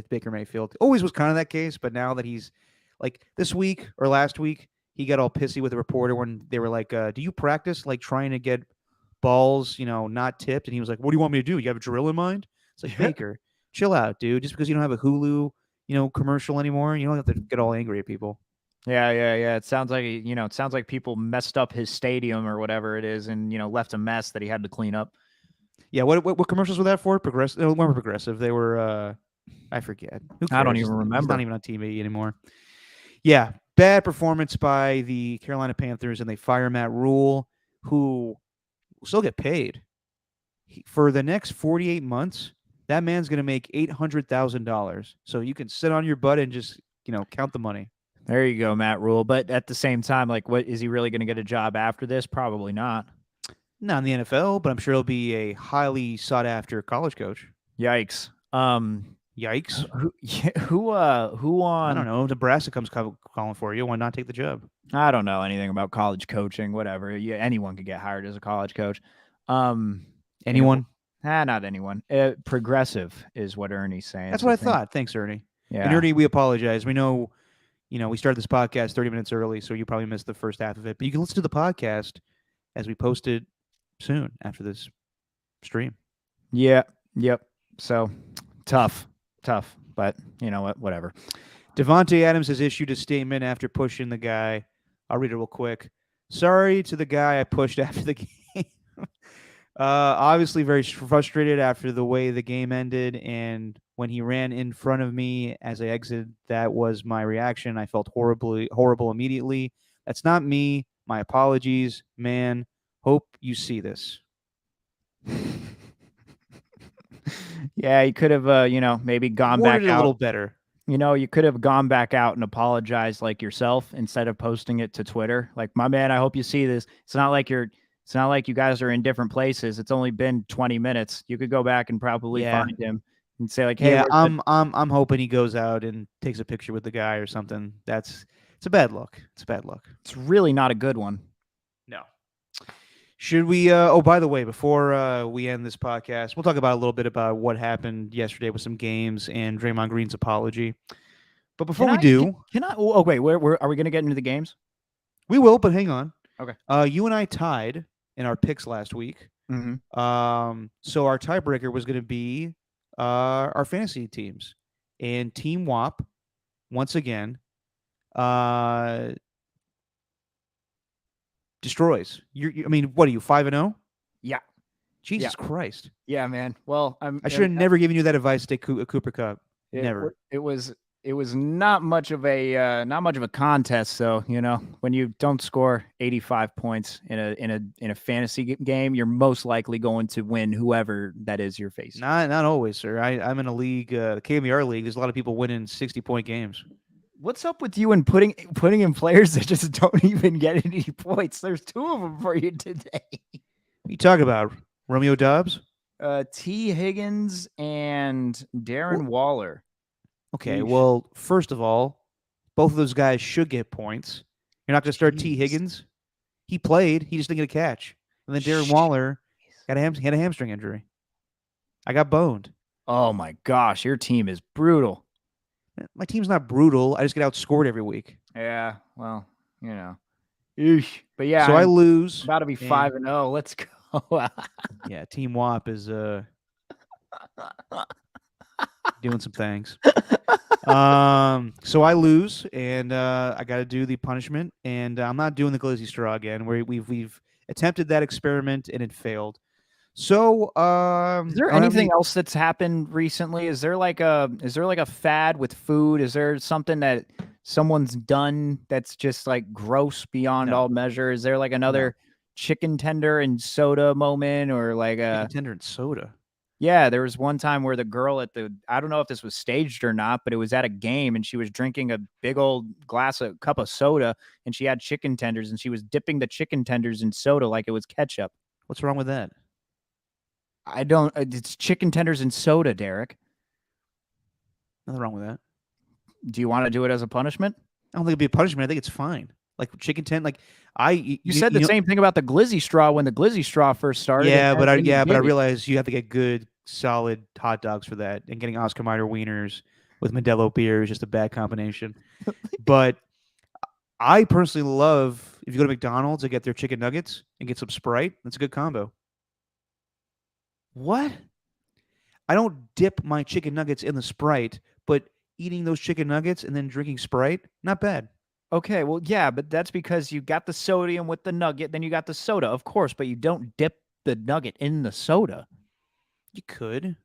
Baker Mayfield. Always was kind of that case, but now that he's like this week or last week, he got all pissy with the reporter when they were like, do you practice like trying to get balls, not tipped? And he was like, what do you want me to do? You have a drill in mind? It's like, Baker, chill out, dude. Just because you don't have a Hulu, commercial anymore, you don't have to get all angry at people. Yeah. It sounds like people messed up his stadium or whatever it is and, left a mess that he had to clean up. Yeah, what commercials were that for? Progressive? No, they weren't Progressive. They were, I forget. I don't even remember. He's not even on TV anymore. Yeah, bad performance by the Carolina Panthers, and they fire Matt Rule, who will still get paid. For the next 48 months, that man's going to make $800,000. So you can sit on your butt and just, count the money. There you go, Matt Rule. But at the same time, like, what is he really going to get a job after this? Probably not. Not in the NFL, but I'm sure he'll be a highly sought after college coach. Yikes. Yikes. Who I don't on? know. Nebraska comes calling for you. Why not take the job? I don't know anything about college coaching. Whatever. Yeah, anyone could get hired as a college coach. Um, you know, Anyone? not anyone. Progressive is what Ernie's saying. That's So what I think, thought. Thanks, Ernie. And yeah, Ernie, we apologize. We know, we started this podcast 30 minutes early, so you probably missed the first half of it. But you can listen to the podcast as we post it soon after this stream. yeah, yep. So tough. But you know what? Whatever. Devontae Adams has issued a statement after pushing the guy. I'll read it real quick. Sorry to the guy I pushed after the game. Obviously very frustrated after the way the game ended, and when he ran in front of me as I exited, that was my reaction. I felt horrible immediately. That's not me. My apologies, man. Hope you see this. Yeah, you could have, maybe gone Worded back it a little out. better. You could have gone back out and apologized like yourself instead of posting it to Twitter. Like, my man, I hope you see this. It's not like you guys are in different places. It's only been 20 minutes. You could go back and probably Yeah. find him and say like, "Hey, Yeah, where's the-" I'm hoping he goes out and takes a picture with the guy or something. It's a bad look. It's a bad look. It's really not a good one. No. Should we by the way, before we end this podcast, we'll talk about a little bit about what happened yesterday with some games and Draymond Green's apology. But before we do, Can I? Oh, wait. Where are we going to get into the games? we will, but hang on. Okay. You and I tied in our picks last week. Mm-hmm. So our tiebreaker was going to be our fantasy teams, and Team WAP once again destroys. I mean, what are you 5-0? Yeah. Jesus Christ. Yeah, man. Well, I should have never given you that advice to take a Cooper Cup. Never. It was not much of a contest, though. When you don't score 85 points in a fantasy game, you're most likely going to win whoever that is you're facing. Not always, sir. I'm in a league, the KMER league. There's a lot of people winning 60-point games. What's up with you and putting in players that just don't even get any points? There's two of them for you today. What are you talking about? Romeo Dobbs? T. Higgins and Darren Waller. Okay, well, first of all, both of those guys should get points. You're not going to start T. Higgins. He played. He just didn't get a catch. And then Darren Waller had a hamstring injury. I got boned. Oh, my gosh. Your team is brutal. My team's not brutal. I just get outscored every week. Yeah, well, Eesh. But yeah, so I lose. About to be 5-0. Let's go. Yeah, Team WAP is doing some things. So I lose, and I got to do the punishment, and I'm not doing the glizzy straw again. We've attempted that experiment and it failed. So, is there anything else that's happened recently? Is there like a fad with food? Is there something that someone's done that's just like gross beyond all measure? Is there like another chicken tender and soda moment, or like a chicken tender and soda? Yeah, there was one time where the girl I don't know if this was staged or not, but it was at a game and she was drinking a big old cup of soda, and she had chicken tenders and she was dipping the chicken tenders in soda like it was ketchup. What's wrong with that? It's chicken tenders and soda, Derek. Nothing wrong with that. Do you want to do it as a punishment? I don't think it'd be a punishment. I think it's fine. Like chicken tender, you said the same thing about the glizzy straw when the glizzy straw first started. Yeah, but I realized you have to get good, solid hot dogs for that, and getting Oscar Mayer wieners with Modelo beer is just a bad combination. But I personally love, if you go to McDonald's and get their chicken nuggets and get some Sprite, that's a good combo. What? I don't dip my chicken nuggets in the Sprite, but eating those chicken nuggets and then drinking Sprite, not bad. Okay, well, yeah, but that's because you got the sodium with the nugget, then you got the soda, of course, but you don't dip the nugget in the soda. You could.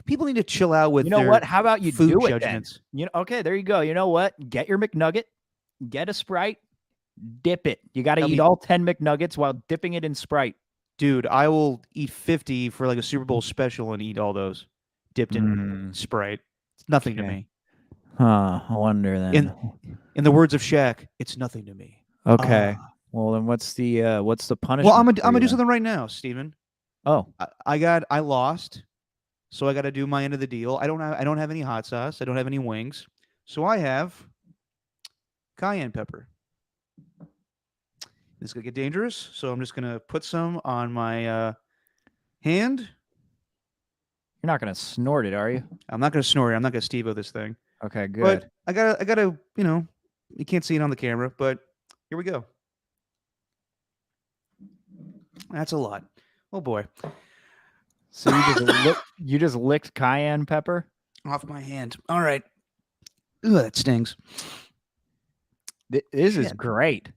People need to chill out with. You know what? How about you do it judgments? Then? Okay, there you go. You know what? Get your McNugget, get a Sprite, dip it. You got to eat all 10 McNuggets while dipping it in Sprite. Dude, I will eat 50 for like a Super Bowl special and eat all those dipped in Sprite. It's nothing to me. Huh. I wonder then. In the words of Shaq, it's nothing to me. Okay. Well, then what's the Well, punishment I'm for gonna you do then? something right now, Steven. Oh, I lost, so I got to do my end of the deal. I don't have any hot sauce. I don't have any wings, so I have cayenne pepper. This is gonna get dangerous, so I'm just gonna put some on my hand. you're not gonna snort it, are you? I'm not gonna snort it. I'm not gonna Steve-O this thing. Okay, But good. I gotta, you can't see it on the camera, but here we go. That's a lot. Oh boy, So you just licked cayenne pepper? off my hand. All right. Ugh, that stings. This is Shit. great.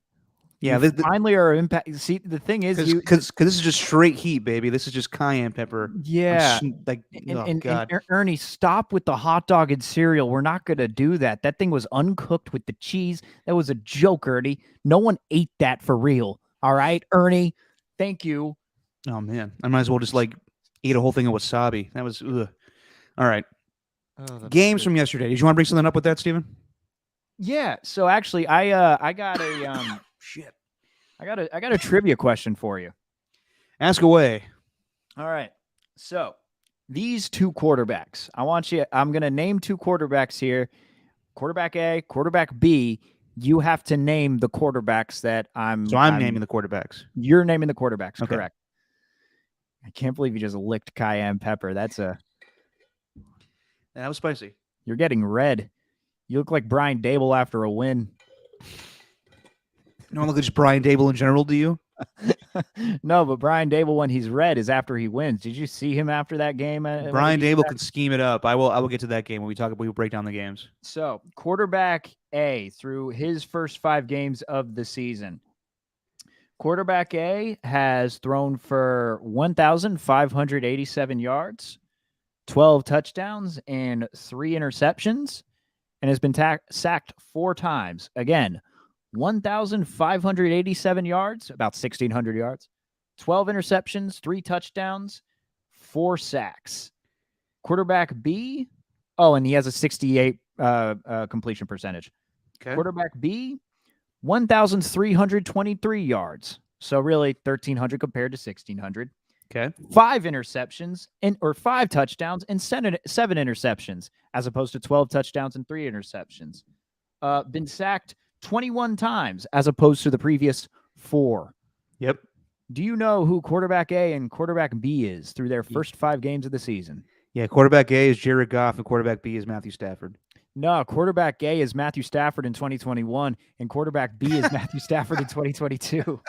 Yeah, You finally are impact. See, the thing is, because this is just straight heat, baby. This is just cayenne pepper. yeah. Like, oh And god. Ernie, stop with the hot dog and cereal. We're not gonna do that. That thing was uncooked with the cheese. That was a joke, Ernie. No one ate that for real. All right, Ernie. Thank you. Oh man, I might as well just like eat a whole thing of wasabi. That was ugh. All right. Oh, Games from yesterday. Did you want to bring something up with that, Steven? yeah. So actually, I got a Shit. I got a trivia question for you. Ask away. All right. So these two quarterbacks, I'm going to name two quarterbacks here. Quarterback A, quarterback B. You have to name the quarterbacks that I'm naming the quarterbacks. You're naming the quarterbacks, Okay. correct. I can't believe you just licked cayenne pepper. That was spicy. You're getting red. You look like Brian Dable after a win. You don't look like just Brian Dable in general, do you? No, but Brian Dable, when he's red, is after he wins. Did you see him after that game? Brian Dable can scheme it up. I will get to that game when we break down the games. So, quarterback A through his first 5 games of the season. Quarterback A has thrown for 1,587 yards, 12 touchdowns, and 3 interceptions, and has been sacked 4 times. Again, 1,587 yards, about 1,600 yards, 12 interceptions, 3 touchdowns, 4 sacks. Quarterback B, and he has a 68 completion percentage. Okay. Quarterback B, 1,323 yards. So really 1,300 compared to 1,600. Okay. 5 interceptions or 5 touchdowns and 7 interceptions, as opposed to 12 touchdowns and 3 interceptions. Been sacked 21 times as opposed to the previous 4. Yep. Do you know who quarterback A and quarterback B is through their first 5 games of the season? Yeah, quarterback A is Jared Goff and quarterback B is Matthew Stafford. No, quarterback A is Matthew Stafford in 2021 and quarterback B is Matthew Stafford in 2022.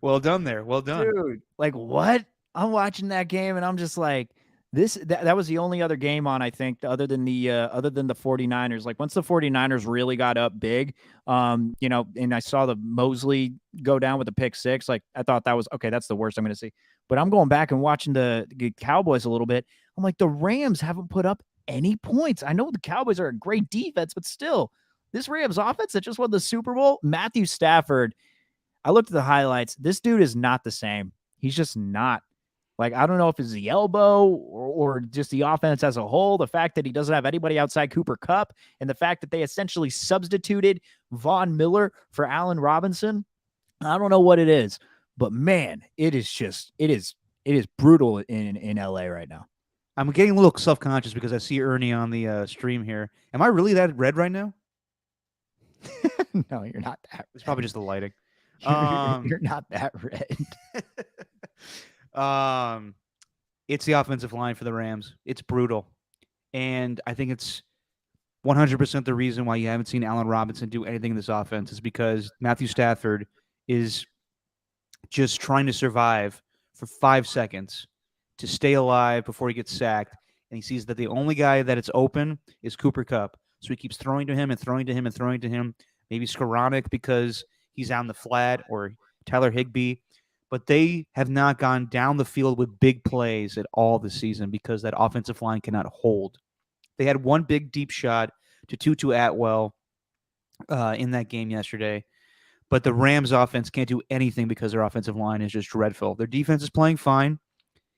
Well done there. Well done. Dude, like what? I'm watching that game and I'm just like, that was the only other game on, I think, other than the 49ers. Like once the 49ers really got up big, and I saw the Mosley go down with the pick 6, like I thought that was okay, that's the worst I'm gonna see. But I'm going back and watching the Cowboys a little bit. I'm like, the Rams haven't put up any points. I know the Cowboys are a great defense, but still, this Rams offense that just won the Super Bowl, Matthew Stafford. I looked at the highlights. This dude is not the same. He's just not. Like, I don't know if it's the elbow or just the offense as a whole, the fact that he doesn't have anybody outside Cooper Kupp, and the fact that they essentially substituted Von Miller for Allen Robinson. I don't know what it is, but man, it is brutal in LA right now. I'm getting a little self-conscious because I see Ernie on the stream here. Am I really that red right now? No, you're not that red. It's probably just the lighting. You're not that red. It's the offensive line for the Rams. It's brutal. And I think it's 100% the reason why you haven't seen Allen Robinson do anything in this offense is because Matthew Stafford is just trying to survive for 5 seconds to stay alive before he gets sacked. And he sees that the only guy that it's open is Cooper Kupp. So he keeps throwing to him and throwing to him and throwing to him. Maybe Skoranek because he's on the flat, or Tyler Higbee. But they have not gone down the field with big plays at all this season because that offensive line cannot hold. They had one big deep shot to Tutu Atwell in that game yesterday. But the Rams offense can't do anything because their offensive line is just dreadful. Their defense is playing fine.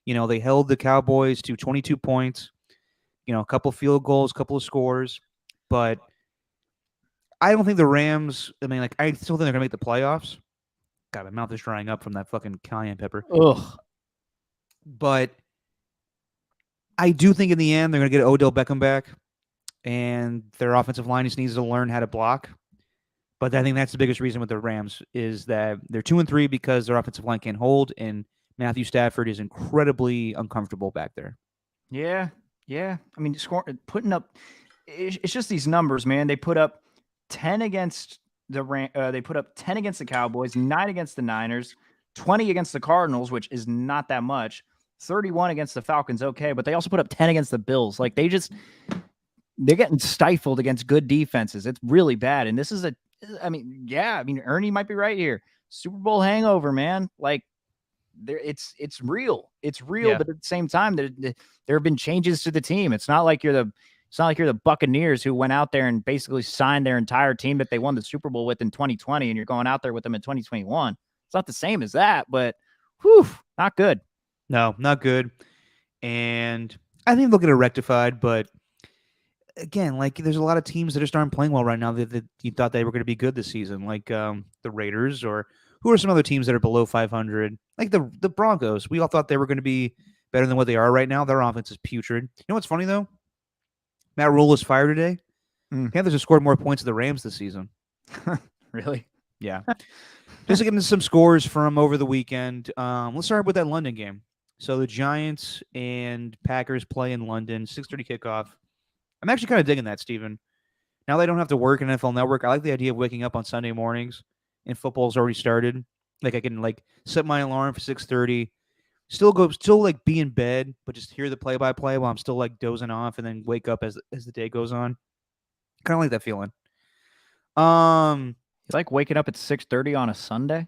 They held the Cowboys to 22 points. a couple field goals, a couple of scores, but I don't think the Rams. I mean, like, I still think they're gonna make the playoffs. God, my mouth is drying up from that fucking cayenne pepper. Ugh. But I do think in the end they're gonna get Odell Beckham back, and their offensive line just needs to learn how to block. But I think that's the biggest reason with the Rams is that they're 2-3 because their offensive line can't hold, and Matthew Stafford is incredibly uncomfortable back there. Yeah, yeah. I mean, putting up. It's just these numbers, man. They put up 10 against they put up 10 against the Cowboys, 9 against the Niners, 20 against the Cardinals, which is not that much. 31 against the Falcons, okay, but they also put up 10 against the Bills. Like they're getting stifled against good defenses. It's really bad. And this is Ernie might be right here. Super Bowl hangover, man. Like it's real. It's real, Yeah. but at the same time, there have been changes to the team. It's not like you're the Buccaneers who went out there and basically signed their entire team that they won the Super Bowl with in 2020, and you're going out there with them in 2021. It's not the same as that, but whew, not good. No, not good. And I think they'll get it rectified, but again, like there's a lot of teams that just aren't playing well right now that you thought they were going to be good this season, like the Raiders, or who are some other teams that are below 500, like the Broncos. We all thought they were going to be better than what they are right now. Their offense is putrid. You know what's funny though? Matt Rule was fired today. Panthers have scored more points than the Rams this season. Really? Yeah. Just to get into some scores from over the weekend. Let's start with that London game. So the Giants and Packers play in London, 6:30 kickoff. I'm actually kind of digging that, Steven. Now they don't have to work in NFL Network. I like the idea of waking up on Sunday mornings and football's already started. Like I can like set my alarm for 6:30, still like be in bed, but just hear the play-by-play while I'm still like dozing off, and then wake up as the day goes on. Kind of like that feeling. You like waking up at 6:30 on a Sunday?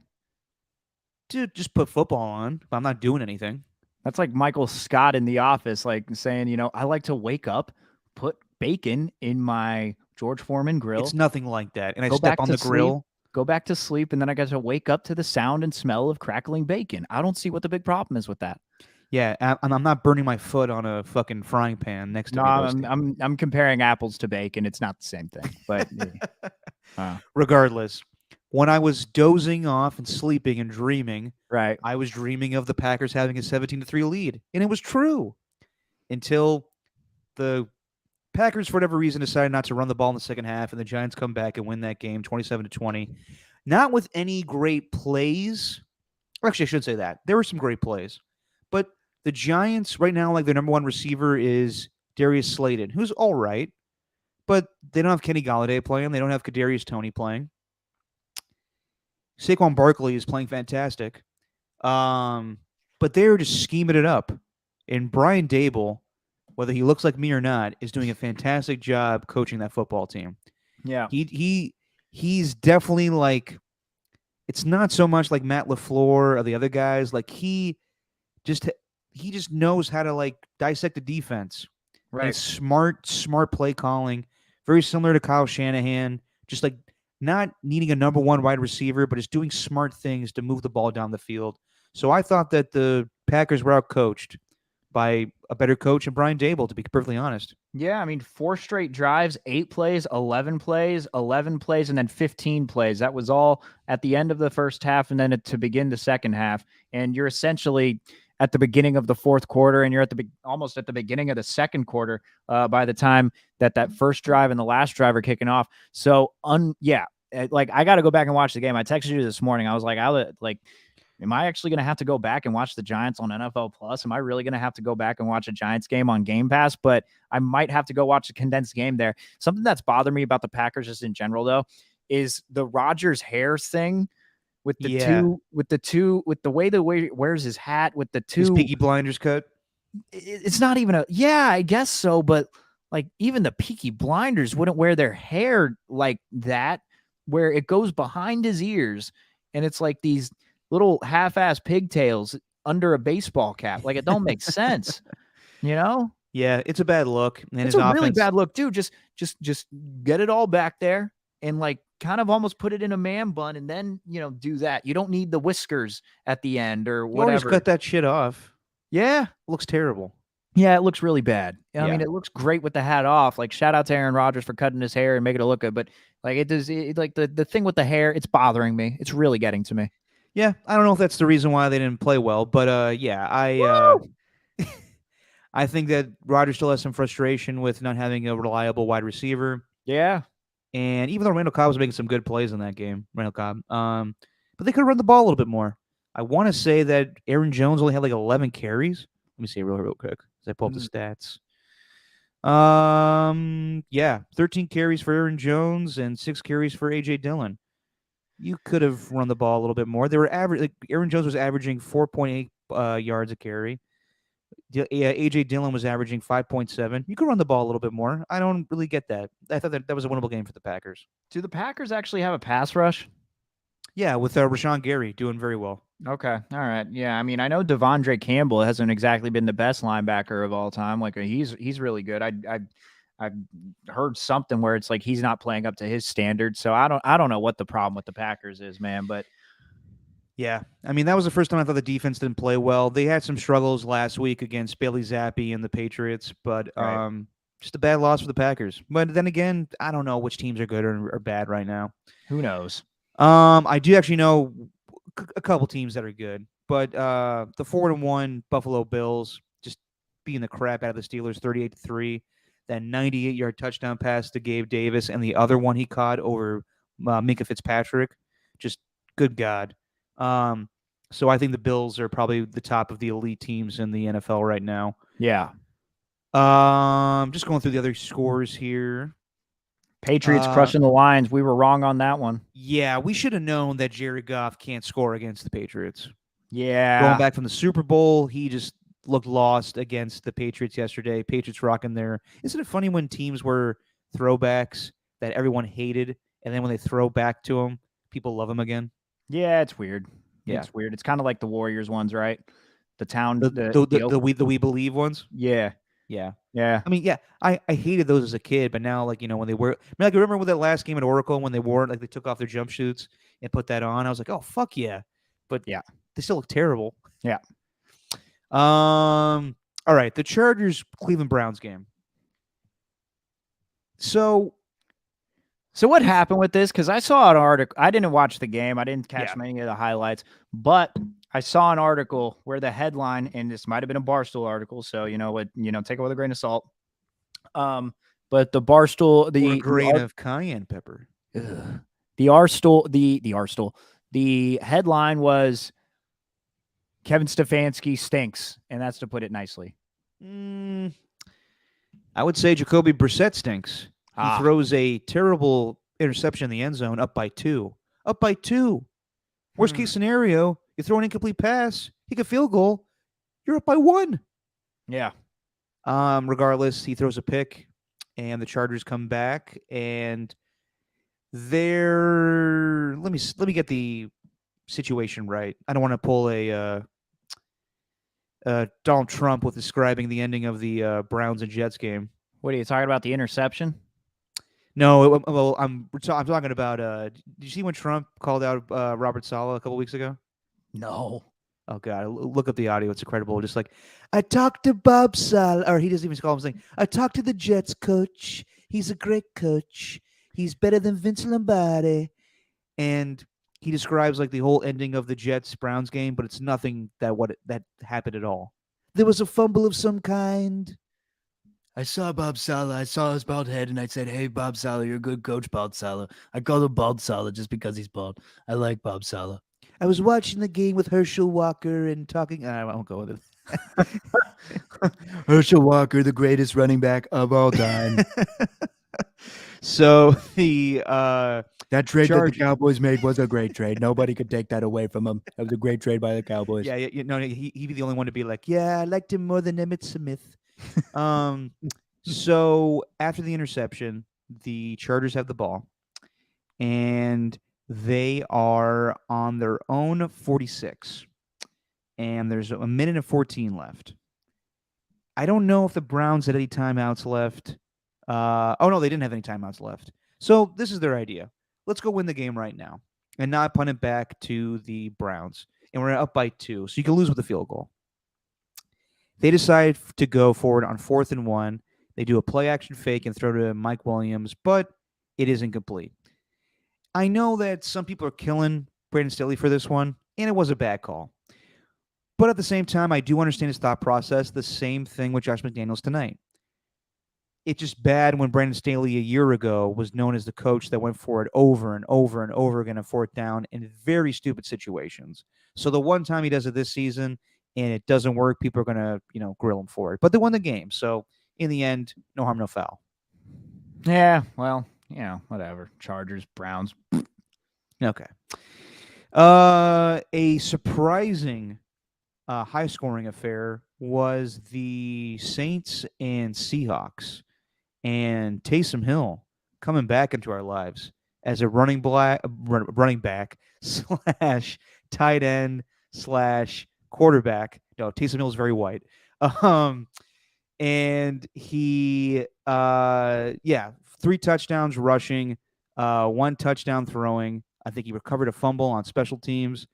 Dude, just put football on. I'm not doing anything. That's like Michael Scott in The Office, like saying, I like to wake up, put bacon in my George Foreman grill. It's nothing like that. And I Go step back on to the grill. Go back to sleep, and then I got to wake up to the sound and smell of crackling bacon. I don't see what the big problem is with that. Yeah, and I'm not burning my foot on a fucking frying pan next to me. No, I'm comparing apples to bacon. It's not the same thing. But regardless, when I was dozing off and sleeping and dreaming, right, I was dreaming of the Packers having a 17-3 lead, and it was true until the Packers, for whatever reason, decided not to run the ball in the second half, and the Giants come back and win that game 27-20. Not with any great plays. Actually, I should say that. There were some great plays. But the Giants, right now, like their number one receiver is Darius Slayton, who's all right, but they don't have Kenny Golladay playing. They don't have Kadarius Toney playing. Saquon Barkley is playing fantastic. But they're just scheming it up. And Brian Dable, whether he looks like me or not, is doing a fantastic job coaching that football team. Yeah. He's definitely like, it's not so much like Matt LaFleur or the other guys. Like he just knows how to like dissect the defense. Right. And it's smart play calling. Very similar to Kyle Shanahan. Just like not needing a number one wide receiver, but is doing smart things to move the ball down the field. So I thought that the Packers were outcoached by a better coach and Brian Dable, to be perfectly honest. Yeah, I mean, 4 straight drives, 8 plays, 11 plays, 11 plays, and then 15 plays. That was all at the end of the first half and then to begin the second half. And you're essentially at the beginning of the fourth quarter, and you're almost at the beginning of the second quarter by the time that first drive and the last drive are kicking off. So, like I got to go back and watch the game. I texted you this morning. I was like, am I actually going to have to go back and watch the Giants on NFL Plus? Am I really going to have to go back and watch a Giants game on Game Pass? But I might have to go watch a condensed game there. Something that's bothered me about the Packers just in general, though, is the Rodgers hair thing with the way he wears his hat with the two. His Peaky Blinders cut. It's not even I guess so. But like even the Peaky Blinders wouldn't wear their hair like that, where it goes behind his ears. And it's like these little half-ass pigtails under a baseball cap. Like it don't make sense, Yeah, it's a bad look. And it's a really bad look, dude. Just get it all back there and like kind of almost put it in a man bun and then, do that. You don't need the whiskers at the end or whatever. Always cut that shit off. Yeah. It looks terrible. Yeah, it looks really bad. I Yeah. mean, it looks great with the hat off. Like, shout out to Aaron Rodgers for cutting his hair and making it look good. But like, like the thing with the hair, it's bothering me. It's really getting to me. Yeah, I don't know if that's the reason why they didn't play well, but yeah, Woo! I think that Rodgers still has some frustration with not having a reliable wide receiver. Yeah. And even though Randall Cobb was making some good plays in that game, Randall Cobb, but they could have run the ball a little bit more. I want to say that Aaron Jones only had like 11 carries. Let me see real quick as I pull up the Mm. stats. Yeah, 13 carries for Aaron Jones and 6 carries for AJ Dillon. You could have run the ball a little bit more. They were average. Like Aaron Jones was averaging 4.8 yards a carry. Yeah, AJ Dillon was averaging 5.7. You could run the ball a little bit more. I don't really get that. I thought that was a winnable game for the Packers. Do the Packers actually have a pass rush? Yeah, with Rashawn Gary doing very well. Okay. All right. Yeah. I mean, I know Devondre Campbell hasn't exactly been the best linebacker of all time. Like he's really good. I've heard something where it's like he's not playing up to his standards. So I don't know what the problem with the Packers is, man. But Yeah, I mean that was the first time I thought the defense didn't play well. They had some struggles last week against Bailey Zappi and the Patriots, but right. just a bad loss for the Packers. But then again, I don't know which teams are good or bad right now. Who knows? I do actually know a couple teams that are good, but the 4-1 Buffalo Bills just beating the crap out of the Steelers, 38-3. That 98-yard touchdown pass to Gabe Davis, and the other one he caught over Minka Fitzpatrick, just good God. Um, so I think the Bills are probably the top of the elite teams in the NFL right now. Yeah. Just going through the other scores here. Patriots Uh, crushing the Lions. We were wrong on that one. yeah, we should have known that Jared Goff can't score against the Patriots. Going Yeah. back from the Super Bowl, he just looked lost against the Patriots yesterday. Patriots rocking there. Isn't it funny when teams were throwbacks that everyone hated, and then when they throw back to them, people love them again? Yeah. It's weird. Yeah, It's weird. It's kind of like the Warriors ones, right? The town, the the the, the we believe ones. yeah. Yeah, Yeah. I mean, yeah, I hated those as a kid, but now like when they were, I mean, like I remember with that last game at Oracle when they wore like they took off their jumpsuits and put that on. I was like, oh fuck yeah, but Yeah. they still look terrible. Yeah. All right, the Chargers Cleveland Browns game. So So what happened with this? Because I saw an article. I didn't watch the game. I didn't catch yeah, many of the highlights, but I saw an article where the headline, and this might have been a Barstool article, so you know what, take it with a grain of salt. But the Barstool, or a grain of cayenne pepper. the Arstool, the Arstool, the headline was Kevin Stefanski stinks, and that's to put it nicely. Mm, I would say Jacoby Brissett stinks. He Ah, throws a terrible interception in the end zone, up by two. Up by two. Worst case scenario, you throw an incomplete pass, kick a field goal, you're up by one. yeah. Regardless, he throws a pick, and the Chargers come back, and they're let me get the situation right. I don't want to pull a Donald Trump with describing the ending of the Browns and Jets game. What are you talking about? The interception? No, well, I'm talking about. Did you see when Trump called out Robert Saleh a couple weeks ago? No. Oh God, look up the audio. It's incredible. Just like I talked to Bob Saleh, or he doesn't even call him saying, I talked to the Jets coach. He's a great coach. He's better than Vince Lombardi. And he describes like the whole ending of the Jets Browns game, but it's nothing that happened at all. There was a fumble of some kind. I saw Bob Saleh. I saw his bald head, and I said, "Hey, Bob Saleh, you're a good coach, Bob Saleh." I call him Bald Saleh just because he's bald. I like Bob Saleh. I was watching the game with Herschel Walker and talking. I won't go with it. Herschel Walker, the greatest running back of all time. So the That trade that the Chargers- Cowboys made was a great trade. Nobody could take that away from him. That was a great trade by the Cowboys. yeah, he'd be the only one to be like, yeah, I liked him more than Emmett Smith. So after the interception, the Chargers have the ball, and they are on their own 46, and there's a minute and 14 left. I don't know if the Browns had any timeouts left. Oh no, they didn't have any timeouts left. So this is their idea. Let's go win the game right now and not punt it back to the Browns. And we're up by 2, so you can lose with a field goal. They decide to go forward on 4th and 1. They do a play action fake and throw to Mike Williams, but it is incomplete. I know that some people are killing Brandon Staley for this one, and it was a bad call. But at the same time, I do understand his thought process. The same thing with Josh McDaniels tonight. It's just bad when Brandon Staley a year ago was known as the coach that went for it over and over and over again on 4th down in very stupid situations. So the one time he does it this season and it doesn't work, people are going to, grill him for it. But they won the game. So in the end, no harm, no foul. Yeah, well, whatever. Chargers, Browns. Okay. A surprising high scoring affair was the Saints and Seahawks. And Taysom Hill coming back into our lives as a running back slash tight end slash quarterback. No, Taysom Hill is very white. And he, 3 touchdowns rushing, 1 touchdown throwing. I think he recovered a fumble on special teams.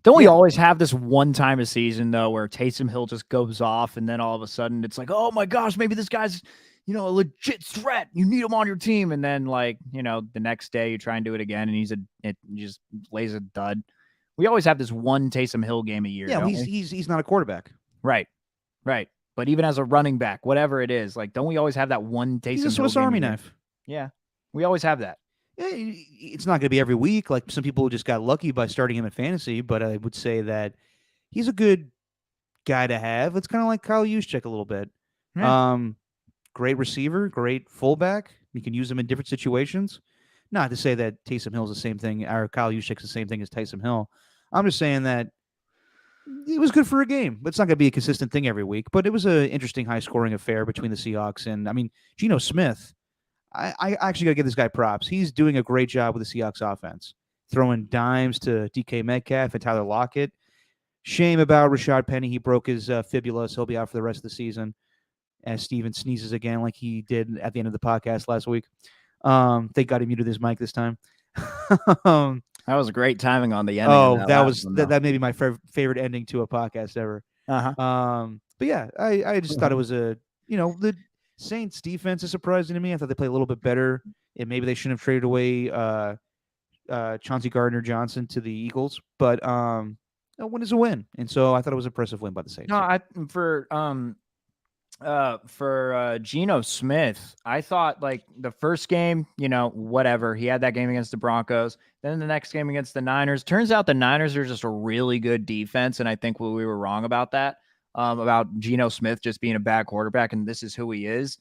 Don't we always have this one time a season, though, where Taysom Hill just goes off and then all of a sudden it's like, oh my gosh, maybe this guy's, a legit threat. You need him on your team. And then, the next day you try and do it again and he just lays a dud. We always have this one Taysom Hill game a year. Yeah, he's not a quarterback. Right. But even as a running back, whatever it is, don't we always have that one Taysom Hill game? He's a Swiss Army knife. Yeah, we always have that. It's not going to be every week. Like some people just got lucky by starting him in fantasy, but I would say that he's a good guy to have. It's kind of like Kyle Juszczyk a little bit. Yeah. Great receiver, great fullback. You can use him in different situations. Not to say that Taysom Hill is the same thing, or Kyle Juszczyk's the same thing as Taysom Hill. I'm just saying that it was good for a game, but it's not going to be a consistent thing every week. But it was an interesting high-scoring affair between the Seahawks and, Geno Smith. I actually got to give this guy props. He's doing a great job with the Seahawks offense, throwing dimes to DK Metcalf and Tyler Lockett. Shame about Rashad Penny. He broke his fibula, so he'll be out for the rest of the season. As Steven sneezes again like he did at the end of the podcast last week. Thank God he muted his mic this time. That was great timing on the ending. Oh, that may be my favorite ending to a podcast ever. But yeah, I just thought it was the Saints defense is surprising to me. I thought they played a little bit better, and maybe they shouldn't have traded away Chauncey Gardner-Johnson to the Eagles. But a win is a win, and so I thought it was an impressive win by the Saints. No, for Geno Smith, I thought the first game, whatever. He had that game against the Broncos. Then the next game against the Niners. Turns out the Niners are just a really good defense, and I think we were wrong about that. About Geno Smith just being a bad quarterback, and this is who he is.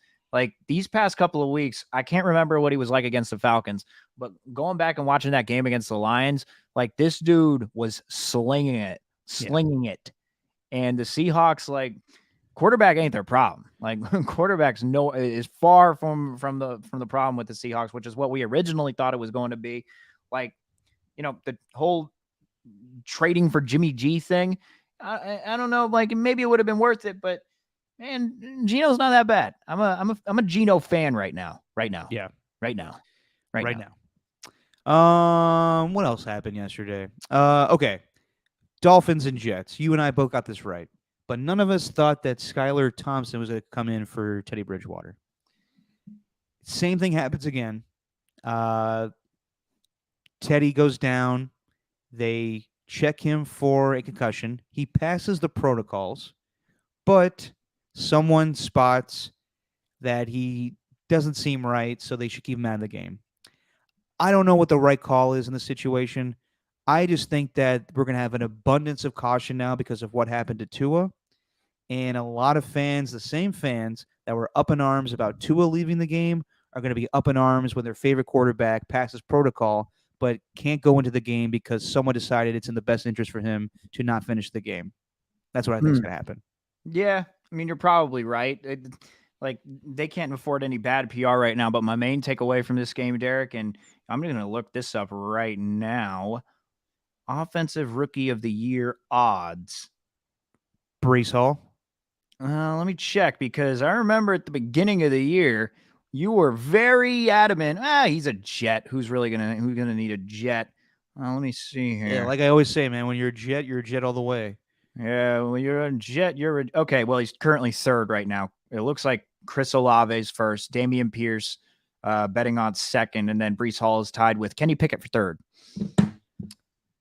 These past couple of weeks, I can't remember what he was like against the Falcons, but going back and watching that game against the Lions, this dude was slinging it. And the Seahawks, quarterback ain't their problem. Quarterbacks is far from the problem with the Seahawks, which is what we originally thought it was going to be. The whole trading for Jimmy G thing. I don't know. Maybe it would have been worth it, but man, Geno's not that bad. I'm a Geno fan right now. Yeah. Right now. What else happened yesterday? Okay. Dolphins and Jets. You and I both got this right, but none of us thought that Skylar Thompson was going to come in for Teddy Bridgewater. Same thing happens again. Teddy goes down. They check him for a concussion. He passes the protocols, but someone spots that he doesn't seem right, so they should keep him out of the game. I don't know what the right call is in the situation. I just think that we're going to have an abundance of caution now because of what happened to Tua. And a lot of fans, the same fans that were up in arms about Tua leaving the game, are going to be up in arms when their favorite quarterback passes protocol but can't go into the game because someone decided it's in the best interest for him to not finish the game. That's what I think is going to happen. Yeah, you're probably right. They can't afford any bad PR right now, but my main takeaway from this game, Derek, and I'm going to look this up right now. Offensive Rookie of the Year odds. Breece Hall. Let me check, because I remember at the beginning of the year, you were very adamant. He's a Jet. Who's gonna need a Jet? Let me see here. Yeah, like I always say, man, when you're a Jet all the way. Yeah, well, you're a Jet. Okay. Well, he's currently third right now. It looks like Chris Olave's first, Damian Pierce betting on second, and then Brees Hall is tied with Kenny Pickett for third.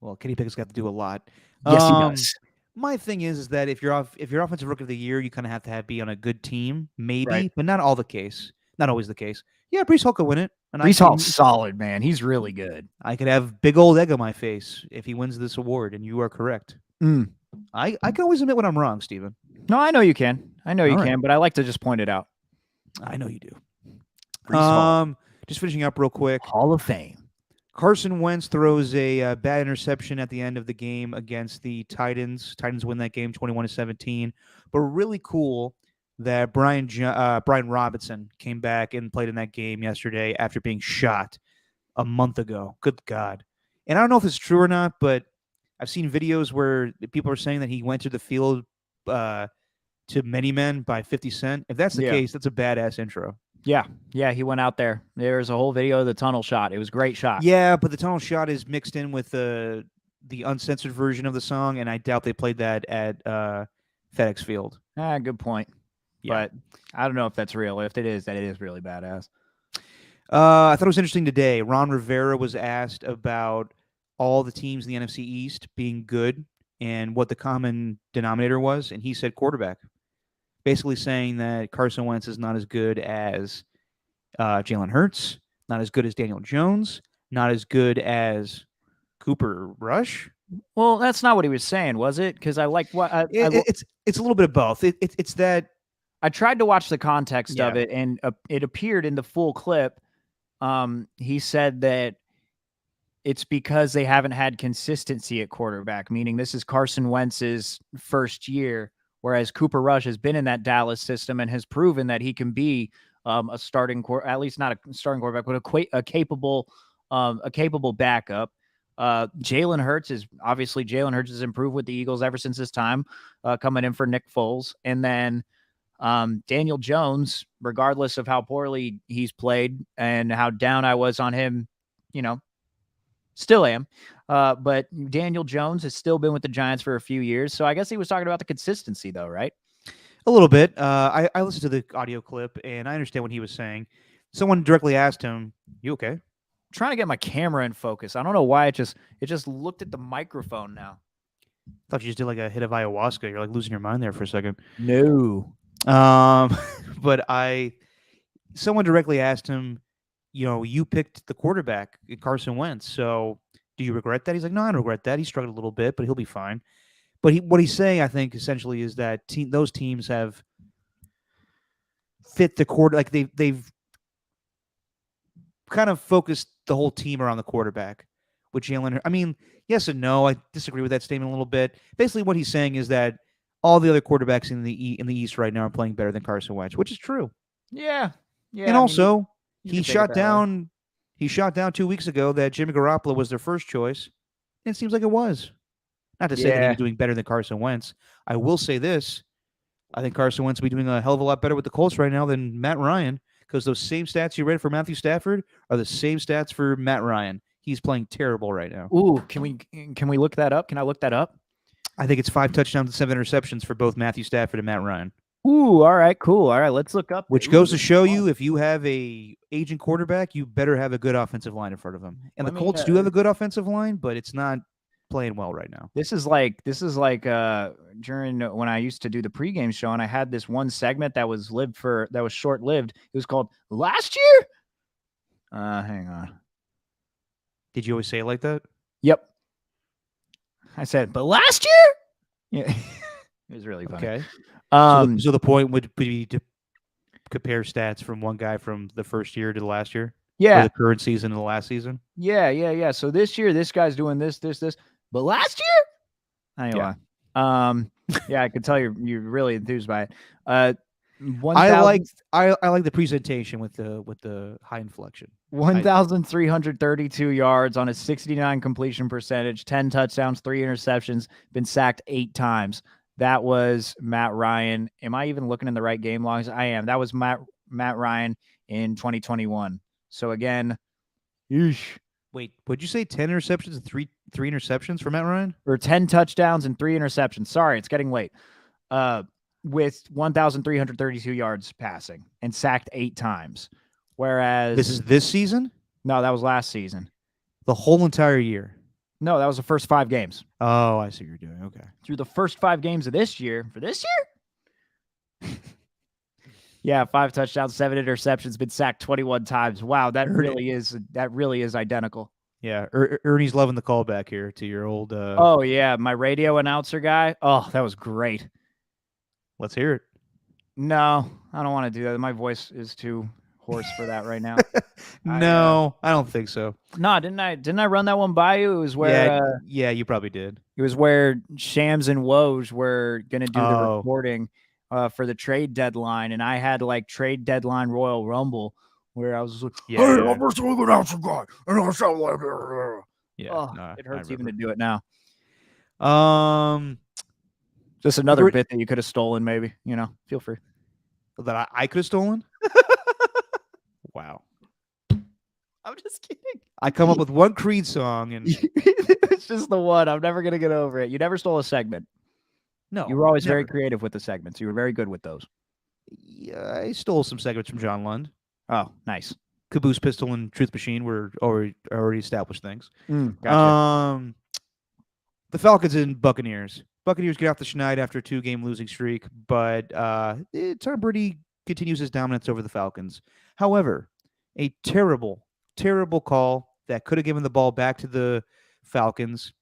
Well, Kenny Pickett's got to do a lot. Yes, he does. My thing is that if you're offensive rookie of the year, you kind of have to be on a good team, maybe, Right. but not all the case. Not always the case. Yeah, Brees Hall could win it, and Brees Hall's solid, man. He's really good. I could have big old egg on my face if he wins this award, and you are correct. Mm. I can always admit when I'm wrong, Steven. No, I know you can. I know you All right. can, but I like to just point it out. I know you do. Brees Hall, Just finishing up real quick. Hall of Fame. Carson Wentz throws a bad interception at the end of the game against the Titans. Titans win that game 21-17. But really cool that Brian Robinson came back and played in that game yesterday after being shot a month ago. Good God. And I don't know if it's true or not, but I've seen videos where people are saying that he went to the field to Many Men by 50 Cent. If that's the case, that's a badass intro. Yeah, he went out there. There's a whole video of the tunnel shot. It was a great shot. Yeah, but the tunnel shot is mixed in with the uncensored version of the song, and I doubt they played that at FedEx Field. Good point. Yeah. But I don't know if that's real. If it is, that it is really badass. I thought it was interesting today. Ron Rivera was asked about all the teams in the NFC East being good and what the common denominator was, and he said quarterback. Basically saying that Carson Wentz is not as good as Jalen Hurts, not as good as Daniel Jones, not as good as Cooper Rush. Well, that's not what he was saying, was it? Because I like what it's a little bit of both. It's that I tried to watch the context of it, and it appeared in the full clip. He said that it's because they haven't had consistency at quarterback, meaning this is Carson Wentz's first year. Whereas Cooper Rush has been in that Dallas system and has proven that he can be a starting at least not a starting quarterback, but a capable backup. Jalen Hurts has improved with the Eagles ever since his time coming in for Nick Foles. And then Daniel Jones, regardless of how poorly he's played and how down I was on him, still am. But Daniel Jones has still been with the Giants for a few years. So I guess he was talking about the consistency, though, right? A little bit. I listened to the audio clip, and I understand what he was saying. Someone directly asked him, "You okay?" I'm trying to get my camera in focus. I don't know why it just looked at the microphone now. I thought you just did like a hit of ayahuasca. You're like losing your mind there for a second. No. But someone directly asked him, you picked the quarterback, Carson Wentz. So do you regret that? He's like, no, I don't regret that. He struggled a little bit, but he'll be fine. But what he's saying, I think, essentially is that those teams have fit the quarter. Like they've kind of focused the whole team around the quarterback. With Jalen, I mean, yes and no. I disagree with that statement a little bit. Basically, what he's saying is that all the other quarterbacks in the East right now are playing better than Carson Wentz, which is true. Yeah. And also, he shot down 2 weeks ago that Jimmy Garoppolo was their first choice. And it seems like it was. Not to say that he was doing better than Carson Wentz. I will say this. I think Carson Wentz will be doing a hell of a lot better with the Colts right now than Matt Ryan, because those same stats you read for Matthew Stafford are the same stats for Matt Ryan. He's playing terrible right now. Ooh, can we look that up? Can I look that up? I think it's 5 touchdowns and 7 interceptions for both Matthew Stafford and Matt Ryan. Ooh, all right, cool. All right, let's look up. Which goes to show you, if you have a aging quarterback, you better have a good offensive line in front of him. And the Colts do have a good offensive line, but it's not playing well right now. This is like during when I used to do the pregame show, and I had this one segment that was short-lived. It was called Last Year. Hang on. Did you always say it like that? Yep. I said, but last year? Yeah. It was really funny. Okay. So the point would be to compare stats from one guy from the first year to the last year? Yeah. Or the current season to the last season? Yeah. So this year, this guy's doing this. But last year? Anyway. Yeah, I could tell you're really enthused by it. I like the presentation with the high inflection. 1,332 yards on a 69 completion percentage, 10 touchdowns, 3 interceptions, been sacked 8 times. That was Matt Ryan. Am I even looking in the right game logs? I am. That was Matt Ryan in 2021. So again, Wait, would you say 10 interceptions and three interceptions for Matt Ryan? Or 10 touchdowns and 3 interceptions. Sorry, it's getting late. With 1,332 yards passing and sacked 8 times. Whereas This is this season? no, that was last season. The whole entire year. No, that was the first 5 games. Oh, I see what you're doing. Okay. Through the first 5 games of this year, for this year? Yeah, 5 touchdowns, 7 interceptions, been sacked 21 times. Wow, that really is identical. Yeah, Ernie's loving the callback here to your old. Oh yeah, my radio announcer guy. Oh, that was great. Let's hear it. No, I don't want to do that. My voice is too hoarse for that right now. No, I don't think so. No, didn't I run that one by you? It was where yeah, you probably did. it was where Shams and Woj were gonna do the Oh. recording for the trade deadline, and I had like trade deadline Royal Rumble where I was just like, Yeah, "Hey, yeah. I'm a single announcer guy, and I sound like Yeah, oh, no, it I hurts even to remember. do it now." Just another Agreed. bit that you could have stolen, maybe. Feel free. That I could have stolen. Wow. I'm just kidding. I come up with one Creed song and It's just the one. I'm never gonna get over it. You never stole a segment. no, You were always very never. creative with the segments. You were very good with those. Yeah, I stole some segments from John Lund. Oh, nice. Caboose Pistol and Truth Machine were already established things. Gotcha. The Falcons and Buccaneers. Buccaneers get off the schneid after a 2-game losing streak, but Tom Brady continues his dominance over the Falcons. However, a terrible, terrible call that could have given the ball back to the Falcons.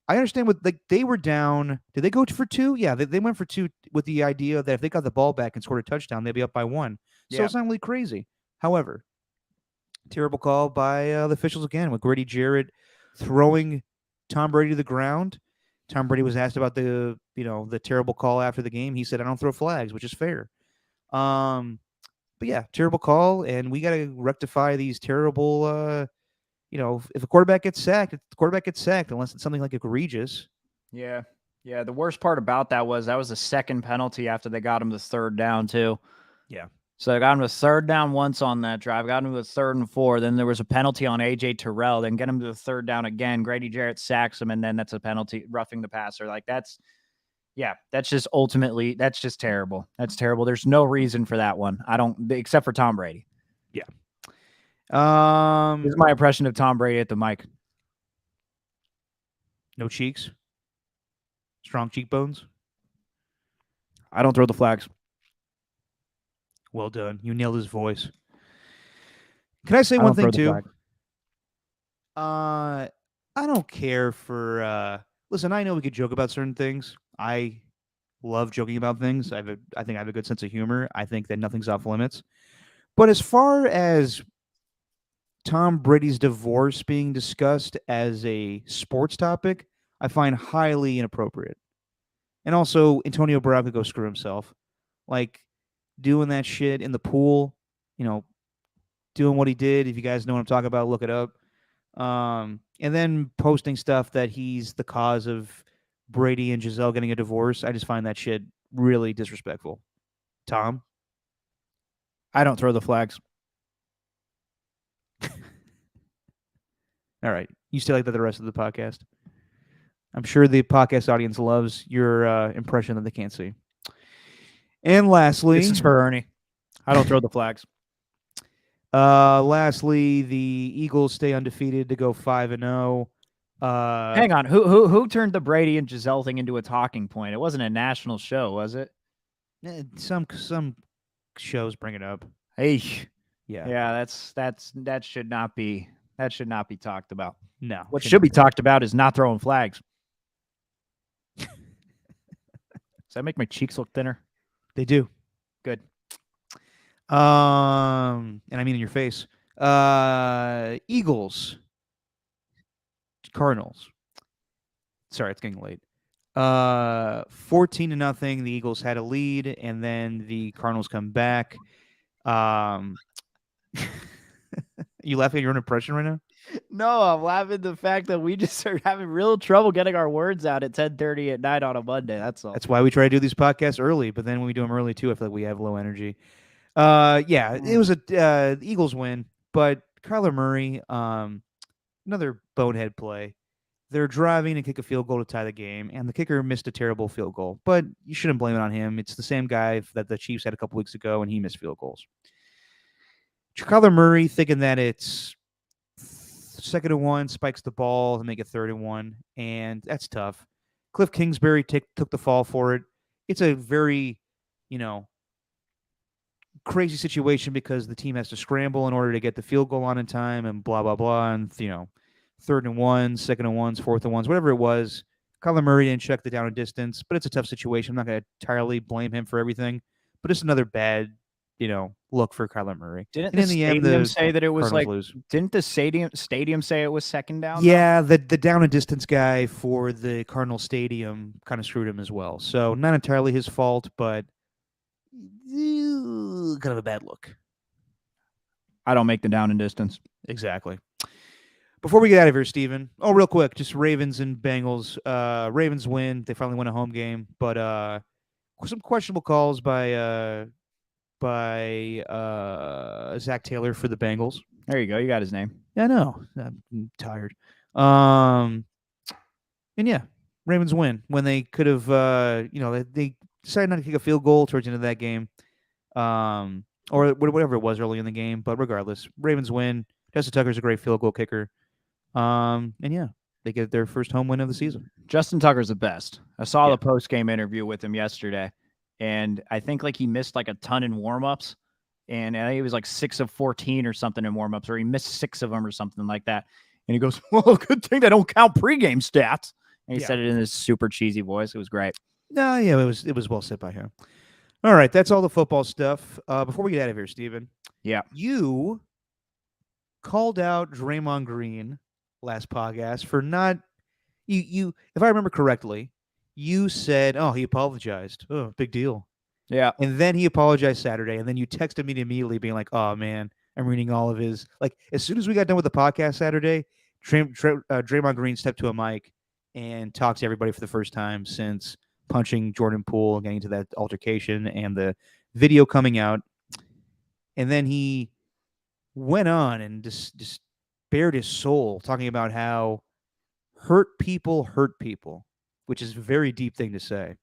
I understand what they were down. Did they go for 2? Yeah, they went for 2 with the idea that if they got the ball back and scored a touchdown, they'd be up by 1. So Yeah. it's not really crazy. However, terrible call by the officials again with Grady Jarrett throwing Tom Brady to the ground. Tom Brady was asked about the terrible call after the game. He said, "I don't throw flags," which is fair. But yeah, terrible call, and we got to rectify these terrible. If a quarterback gets sacked, the quarterback gets sacked unless it's something like egregious. Yeah. Yeah. The worst part about that was the second penalty after they got him the third down, too. Yeah. So they got him to third down once on that drive, got him to 3rd and 4. Then there was a penalty on A.J. Terrell, then get him to the 3rd down again. Grady Jarrett sacks him, and then that's a penalty, roughing the passer. Like, that's just ultimately, that's just terrible. That's terrible. There's no reason for that one. Except for Tom Brady. Yeah. This is my impression of Tom Brady at the mic. No cheeks. Strong cheekbones. I don't throw the flags. Well done. You nailed his voice. Can I say one thing too? I don't care for listen, I know we could joke about certain things. I love joking about things. I think I have a good sense of humor. I think that nothing's off limits. But as far as Tom Brady's divorce being discussed as a sports topic, I find highly inappropriate. And also, Antonio Brown could go screw himself. Like, doing that shit in the pool, doing what he did. If you guys know what I'm talking about, look it up. And then posting stuff that he's the cause of Brady and Giselle getting a divorce. I just find that shit really disrespectful. Tom? I don't throw the flags. All right. You stay like that the rest of the podcast. I'm sure the podcast audience loves your impression that they can't see. And lastly, this is for Ernie. I don't throw the flags. Lastly, the Eagles stay undefeated to go 5-0. Hang on, who turned the Brady and Giselle thing into a talking point? It wasn't a national show, was it? Some shows bring it up. Hey, yeah, that should not be talked about. No, what should be talked about is not throwing flags. Does that make my cheeks look thinner? They do. Good. And I mean in your face. Eagles. Cardinals. Sorry, it's getting late. 14-0. The Eagles had a lead, and then the Cardinals come back. You laughing at your own impression right now? No, I'm laughing at the fact that we just are having real trouble getting our words out at 10:30 at night on a Monday. That's all. That's why we try to do these podcasts early, but then when we do them early too, I feel like we have low energy. It was the Eagles win, but Kyler Murray, another bonehead play. They're driving and kick a field goal to tie the game, and the kicker missed a terrible field goal. But you shouldn't blame it on him. It's the same guy that the Chiefs had a couple weeks ago, and he missed field goals. Kyler Murray thinking that it's 2nd and 1, spikes the ball to make it 3rd and 1, and that's tough. Cliff Kingsbury took the fall for it. It's a very, you know, crazy situation because the team has to scramble in order to get the field goal on in time and blah, blah, blah. And, 3rd and 1, 2nd-and-1s, 4th-and-1s, whatever it was. Kyler Murray didn't check the down and distance, but it's a tough situation. I'm not going to entirely blame him for everything, but it's another bad, look for Kyler Murray. Didn't And the in the end, stadium the say that it was Cardinals like? lose. Didn't the stadium say it was 2nd down? though? Yeah, the down and distance guy for the Cardinal Stadium kind of screwed him as well. So not entirely his fault, but kind of a bad look. I don't make the down and distance. Exactly. Before we get out of here, Steven, real quick, just Ravens and Bengals. Ravens win. They finally win a home game, but some questionable calls by Zach Taylor for the Bengals. There you go. You got his name. Yeah, I know. I'm tired. And yeah, Ravens win when they could have, they decided not to kick a field goal towards the end of that game, or whatever it was early in the game. But regardless, Ravens win. Justin Tucker's a great field goal kicker. And yeah, they get their first home win of the season. Justin Tucker's the best. I saw the post-game interview with him yesterday, and I think like he missed like a ton in warm-ups, and he was like 6 of 14 or something in warm-ups, or he missed 6 of them or something like that. And he goes, "Well, good thing they don't count pregame stats." And he said it in his super cheesy voice. It was great. No, yeah, it was well said by him. All right, that's all the football stuff. Before we get out of here, Steven. Yeah. You called out Draymond Green last podcast for not you if I remember correctly, you said, "Oh, he apologized. Oh, big deal." Yeah. And then he apologized Saturday, and then you texted me immediately being like, "Oh man, I'm reading all of his." Like as soon as we got done with the podcast Saturday, Draymond Green stepped to a mic and talked to everybody for the first time since punching Jordan Poole and getting into that altercation and the video coming out. And then he went on and just bared his soul, talking about how hurt people, which is a very deep thing to say.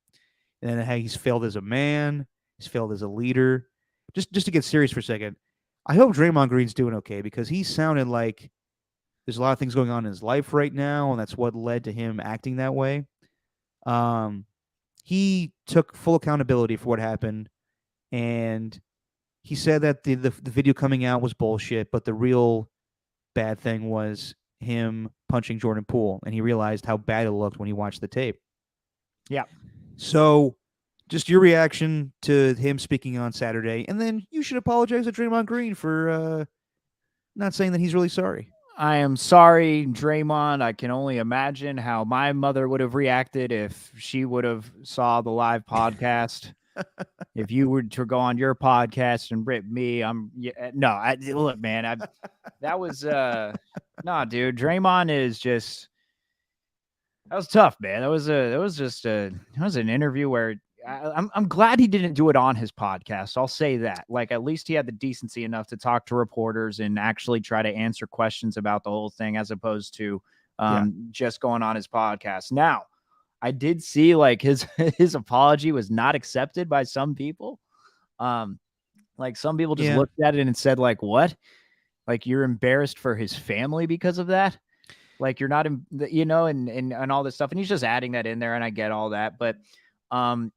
And then how he's failed as a man, he's failed as a leader. Just to get serious for a second, I hope Draymond Green's doing okay because he sounded like there's a lot of things going on in his life right now, and that's what led to him acting that way. He took full accountability for what happened, and he said that the video coming out was bullshit, but the real bad thing was him punching Jordan Poole, and he realized how bad it looked when he watched the tape. Yeah. So just your reaction to him speaking on Saturday, and then you should apologize to Draymond Green for not saying that he's really sorry. I am sorry, Draymond. I can only imagine how my mother would have reacted if she would have saw the live podcast. If you were to go on your podcast and rip me, look, man, that was nah, dude. Draymond is just that was tough, man. That was an interview where I'm glad he didn't do it on his podcast. I'll say that. Like, at least he had the decency enough to talk to reporters and actually try to answer questions about the whole thing, as opposed to just going on his podcast. Now, I did see like his apology was not accepted by some people. Like some people just looked at it and said, like, what? Like, you're embarrassed for his family because of that? Like, you're not, and all this stuff. And he's just adding that in there, and I get all that, but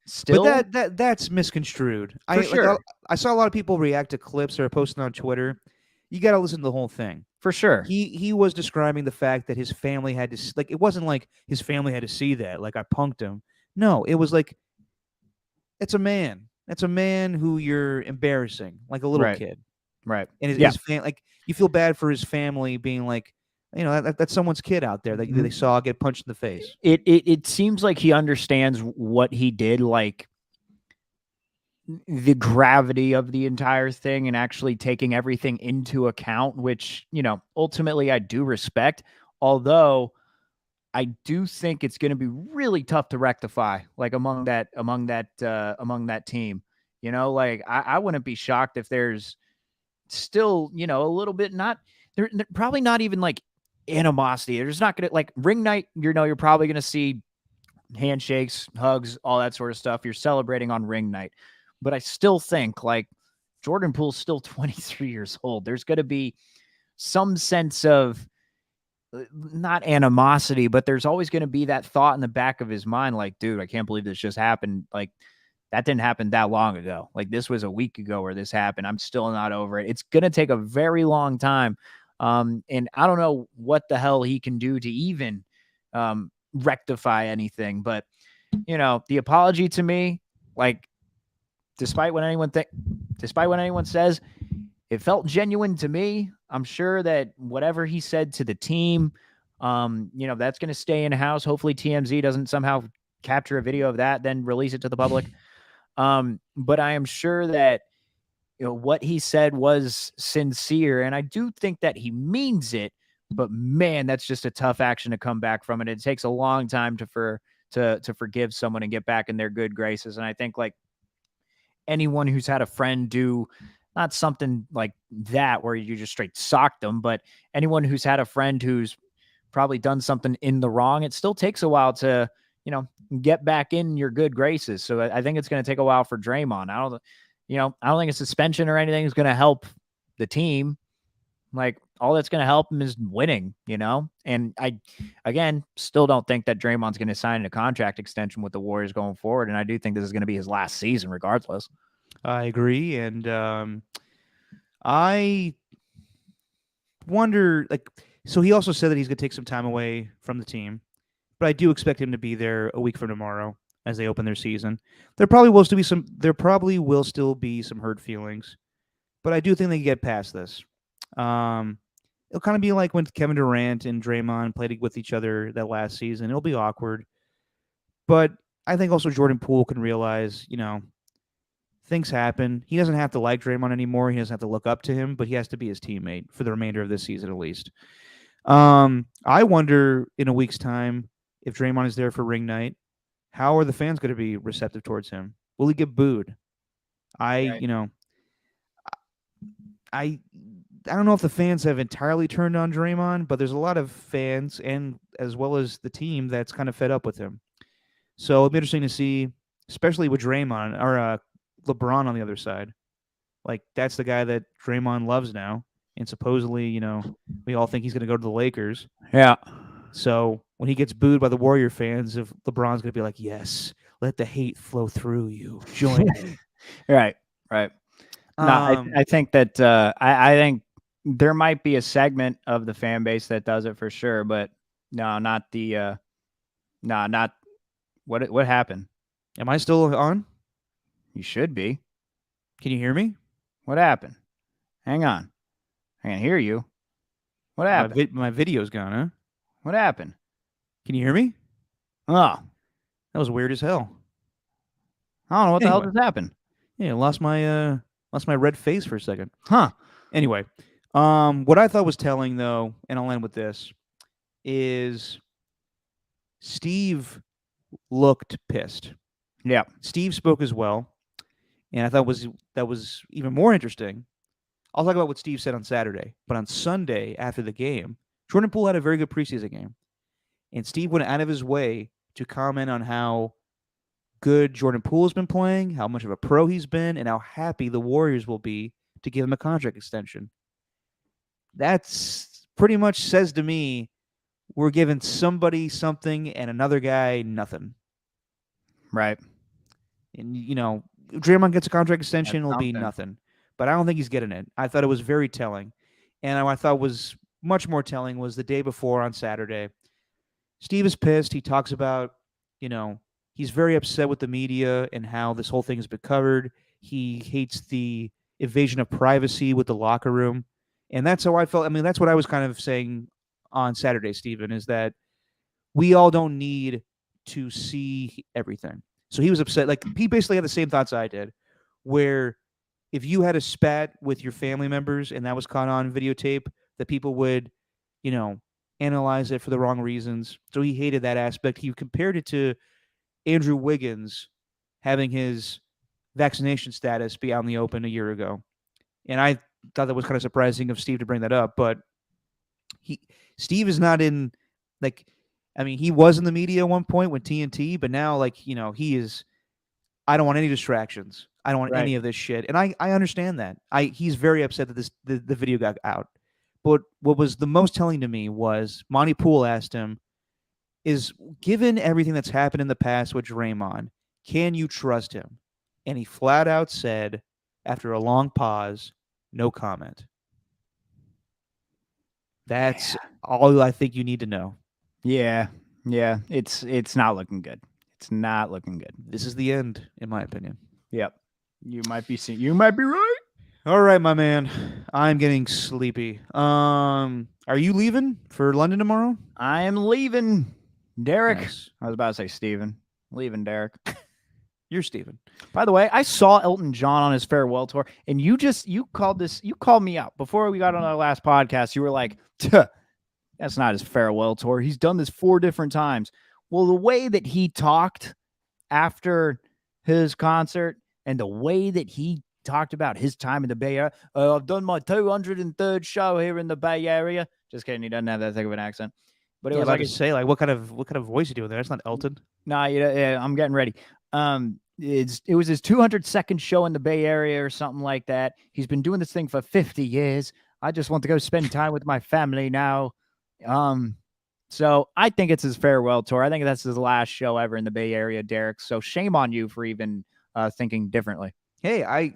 still, but that's misconstrued. Sure. I saw a lot of people react to clips that are posted on Twitter. You got to listen to the whole thing. For sure. He was describing the fact that his family had to, like, it wasn't like his family had to see that, like, I punked him. No, it was like, it's a man. That's a man who you're embarrassing, like a little kid. Right. And his family, like, you feel bad for his family being like, that's someone's kid out there that they saw get punched in the face. It seems like he understands what he did, like the gravity of the entire thing, and actually taking everything into account, which, ultimately I do respect. Although I do think it's going to be really tough to rectify, like among that team. Like I wouldn't be shocked if there's still, a little bit they're probably not even like animosity. There's not going to, like, ring night, you're probably going to see handshakes, hugs, all that sort of stuff. You're celebrating on ring night. But I still think, like, Jordan Poole's still 23 years old. There's going to be some sense of not animosity, but there's always going to be that thought in the back of his mind, like, dude, I can't believe this just happened. Like, that didn't happen that long ago. Like, this was a week ago where this happened. I'm still not over it. It's going to take a very long time. And I don't know what the hell he can do to even rectify anything. But, the apology to me, like, despite what anyone says, it felt genuine to me. I'm sure that whatever he said to the team, that's going to stay in house. Hopefully TMZ doesn't somehow capture a video of that, then release it to the public. But I am sure that what he said was sincere, and I do think that he means it. But man, that's just a tough action to come back from, and it takes a long time to forgive someone and get back in their good graces. And I think, like, anyone who's had a friend do not something like that where you just straight sock them, but anyone who's had a friend who's probably done something in the wrong, it still takes a while to, get back in your good graces. So I think it's going to take a while for Draymond. I don't think a suspension or anything is going to help the team. Like, all that's going to help him is winning, And I, again, still don't think that Draymond's going to sign a contract extension with the Warriors going forward. And I do think this is going to be his last season regardless. I agree. And I wonder, like, so he also said that he's going to take some time away from the team, but I do expect him to be there a week from tomorrow as they open their season. There probably will still be some hurt feelings, but I do think they can get past this. It'll kind of be like when Kevin Durant and Draymond played with each other that last season. It'll be awkward, but I think also Jordan Poole can realize, things happen. He doesn't have to like Draymond anymore. He doesn't have to look up to him, but he has to be his teammate for the remainder of this season at least. I wonder in a week's time if Draymond is there for ring night, how are the fans going to be receptive towards him? Will he get booed? I don't know if the fans have entirely turned on Draymond, but there's a lot of fans and as well as the team that's kind of fed up with him. So it'll be interesting to see, especially with Draymond or LeBron on the other side. Like, that's the guy that Draymond loves now. And supposedly, we all think he's going to go to the Lakers. Yeah. So when he gets booed by the Warrior fans, if LeBron's going to be like, yes, let the hate flow through you. Join me. Right. No, I think that I think there might be a segment of the fan base that does it for sure, but no, not the not what happened. Am I still on? You should be. Can you hear me? What happened? Hang on. I can hear you. What happened? My video's gone, huh? What happened? Can you hear me? Oh, that was weird as hell. I don't know what the hell just happened. Yeah, I lost my red face for a second. Huh. Anyway, what I thought was telling, though, and I'll end with this, is Steve looked pissed. Yeah. Steve spoke as well, and I thought that was even more interesting. I'll talk about what Steve said on Saturday, but on Sunday after the game, Jordan Poole had a very good preseason game, and Steve went out of his way to comment on how good Jordan Poole has been playing, how much of a pro he's been, and how happy the Warriors will be to give him a contract extension. That's pretty much says to me, we're giving somebody something and another guy nothing. Right. And, Draymond gets a contract extension, it'll be nothing. But I don't think he's getting it. I thought it was very telling. And I thought was much more telling was the day before on Saturday. Steve is pissed. He talks about, he's very upset with the media and how this whole thing has been covered. He hates the invasion of privacy with the locker room. And that's how I felt. I mean, that's what I was kind of saying on Saturday, Stephen, is that we all don't need to see everything. So he was upset. Like, he basically had the same thoughts I did, where if you had a spat with your family members and that was caught on videotape, that people would, analyze it for the wrong reasons. So he hated that aspect. He compared it to Andrew Wiggins having his vaccination status be out in the open a year ago. And I thought that was kind of surprising of Steve to bring that up. But Steve is not in like. I mean, he was in the media at one point with TNT, but now he is. I don't want any distractions. I don't want Right. any of this shit, and I understand that. He's very upset that the video got out. But what was the most telling to me was Monty Poole asked him, "Is given everything that's happened in the past with Draymond, can you trust him?" And he flat out said, after a long pause, "No comment." That's all I think you need to know. Yeah. It's not looking good. It's not looking good. This is the end, in my opinion. Yep. You might be right. All right, my man. I'm getting sleepy. Are you leaving for London tomorrow? I am leaving, Derek. Nice. I was about to say Steven. Leaving Derek. You're Steven. By the way, I saw Elton John on his farewell tour, and you called me out before we got on our last podcast. You were like, that's not his farewell tour. He's done this 4 different times. Well, the way that he talked after his concert and the way that he talked about his time in the Bay Area, I've done my 203rd show here in the Bay Area. Just kidding. He doesn't have that thick of an accent. But it was like to say, like, what kind of voice you doing there? That's not Elton. Nah, I'm getting ready. It was his 202nd show in the Bay Area or something like that. He's been doing this thing for 50 years. I just want to go spend time with my family now. So I think it's his farewell tour. I think that's his last show ever in the Bay Area, Derek. So shame on you for even thinking differently. Hey, I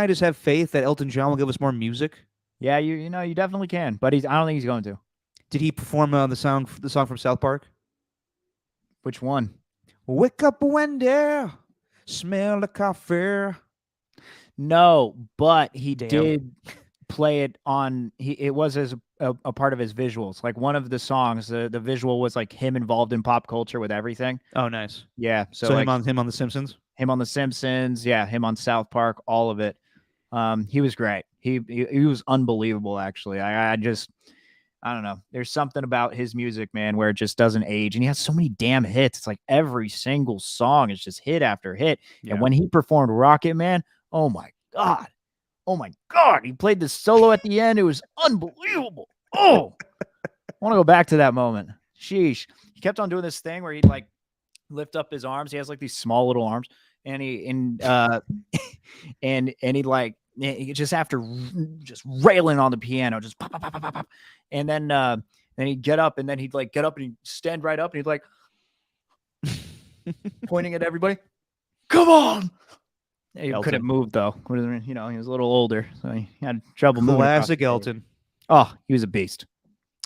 just have faith that Elton John will give us more music? Yeah, you definitely can, but I don't think he's going to. Did he perform the song from South Park? Which one? Wake up, Wendy. Smell the coffee. No, but he Damn. did play it on. It was as a part of his visuals. Like one of the songs, the visual was like him involved in pop culture with everything. Oh, nice. Yeah. So like, him on The Simpsons. Him on The Simpsons. Yeah, him on South Park. All of it. He was great. He was unbelievable. Actually, I don't know. There's something about his music, man, where it just doesn't age. And he has so many damn hits. It's like every single song is just hit after hit. Yeah. And when he performed Rocket Man, oh my God. He played the solo at the end. It was unbelievable. Oh, I want to go back to that moment. Sheesh. He kept on doing this thing where he'd like lift up his arms. He has like these small little arms. And he like, just after just railing on the piano, just pop, pop, pop, pop, pop. And then he'd get up and then he'd like get up and he'd stand right up and he'd like pointing at everybody. Come on. He couldn't move though. He was a little older, so he had trouble moving. Classic Elton. Oh, he was a beast.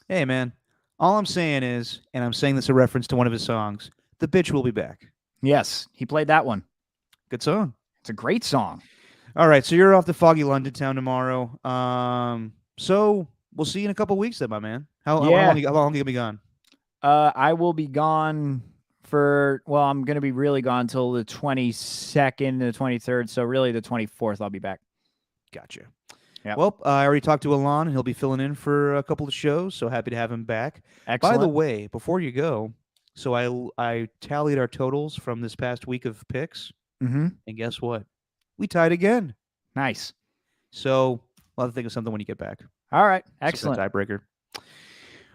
Hey, man. All I'm saying is, and I'm saying this a reference to one of his songs, "The Bitch Will Be Back." Yes, he played that one. Good song. It's a great song. All right, so you're off to foggy London town tomorrow. So we'll see you in a couple weeks then, my man. How long are you gonna be gone? I will be gone I'm going to be really gone until the 22nd, the 23rd. So really the 24th, I'll be back. Gotcha. Yep. Well, I already talked to Alon, and he'll be filling in for a couple of shows, so happy to have him back. Excellent. By the way, before you go, so I tallied our totals from this past week of picks, and guess what? We tied again. Nice. So we'll have to think of something when you get back. All right. Excellent. Tiebreaker.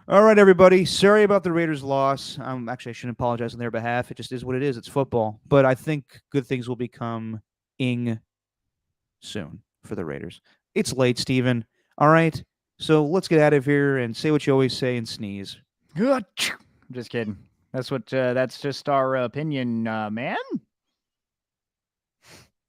All right, everybody. Sorry about the Raiders' loss. Actually, I shouldn't apologize on their behalf. It just is what it is. It's football. But I think good things will be coming soon for the Raiders. It's late, Steven. All right. So let's get out of here and say what you always say and sneeze. Just kidding. That's just our opinion, man.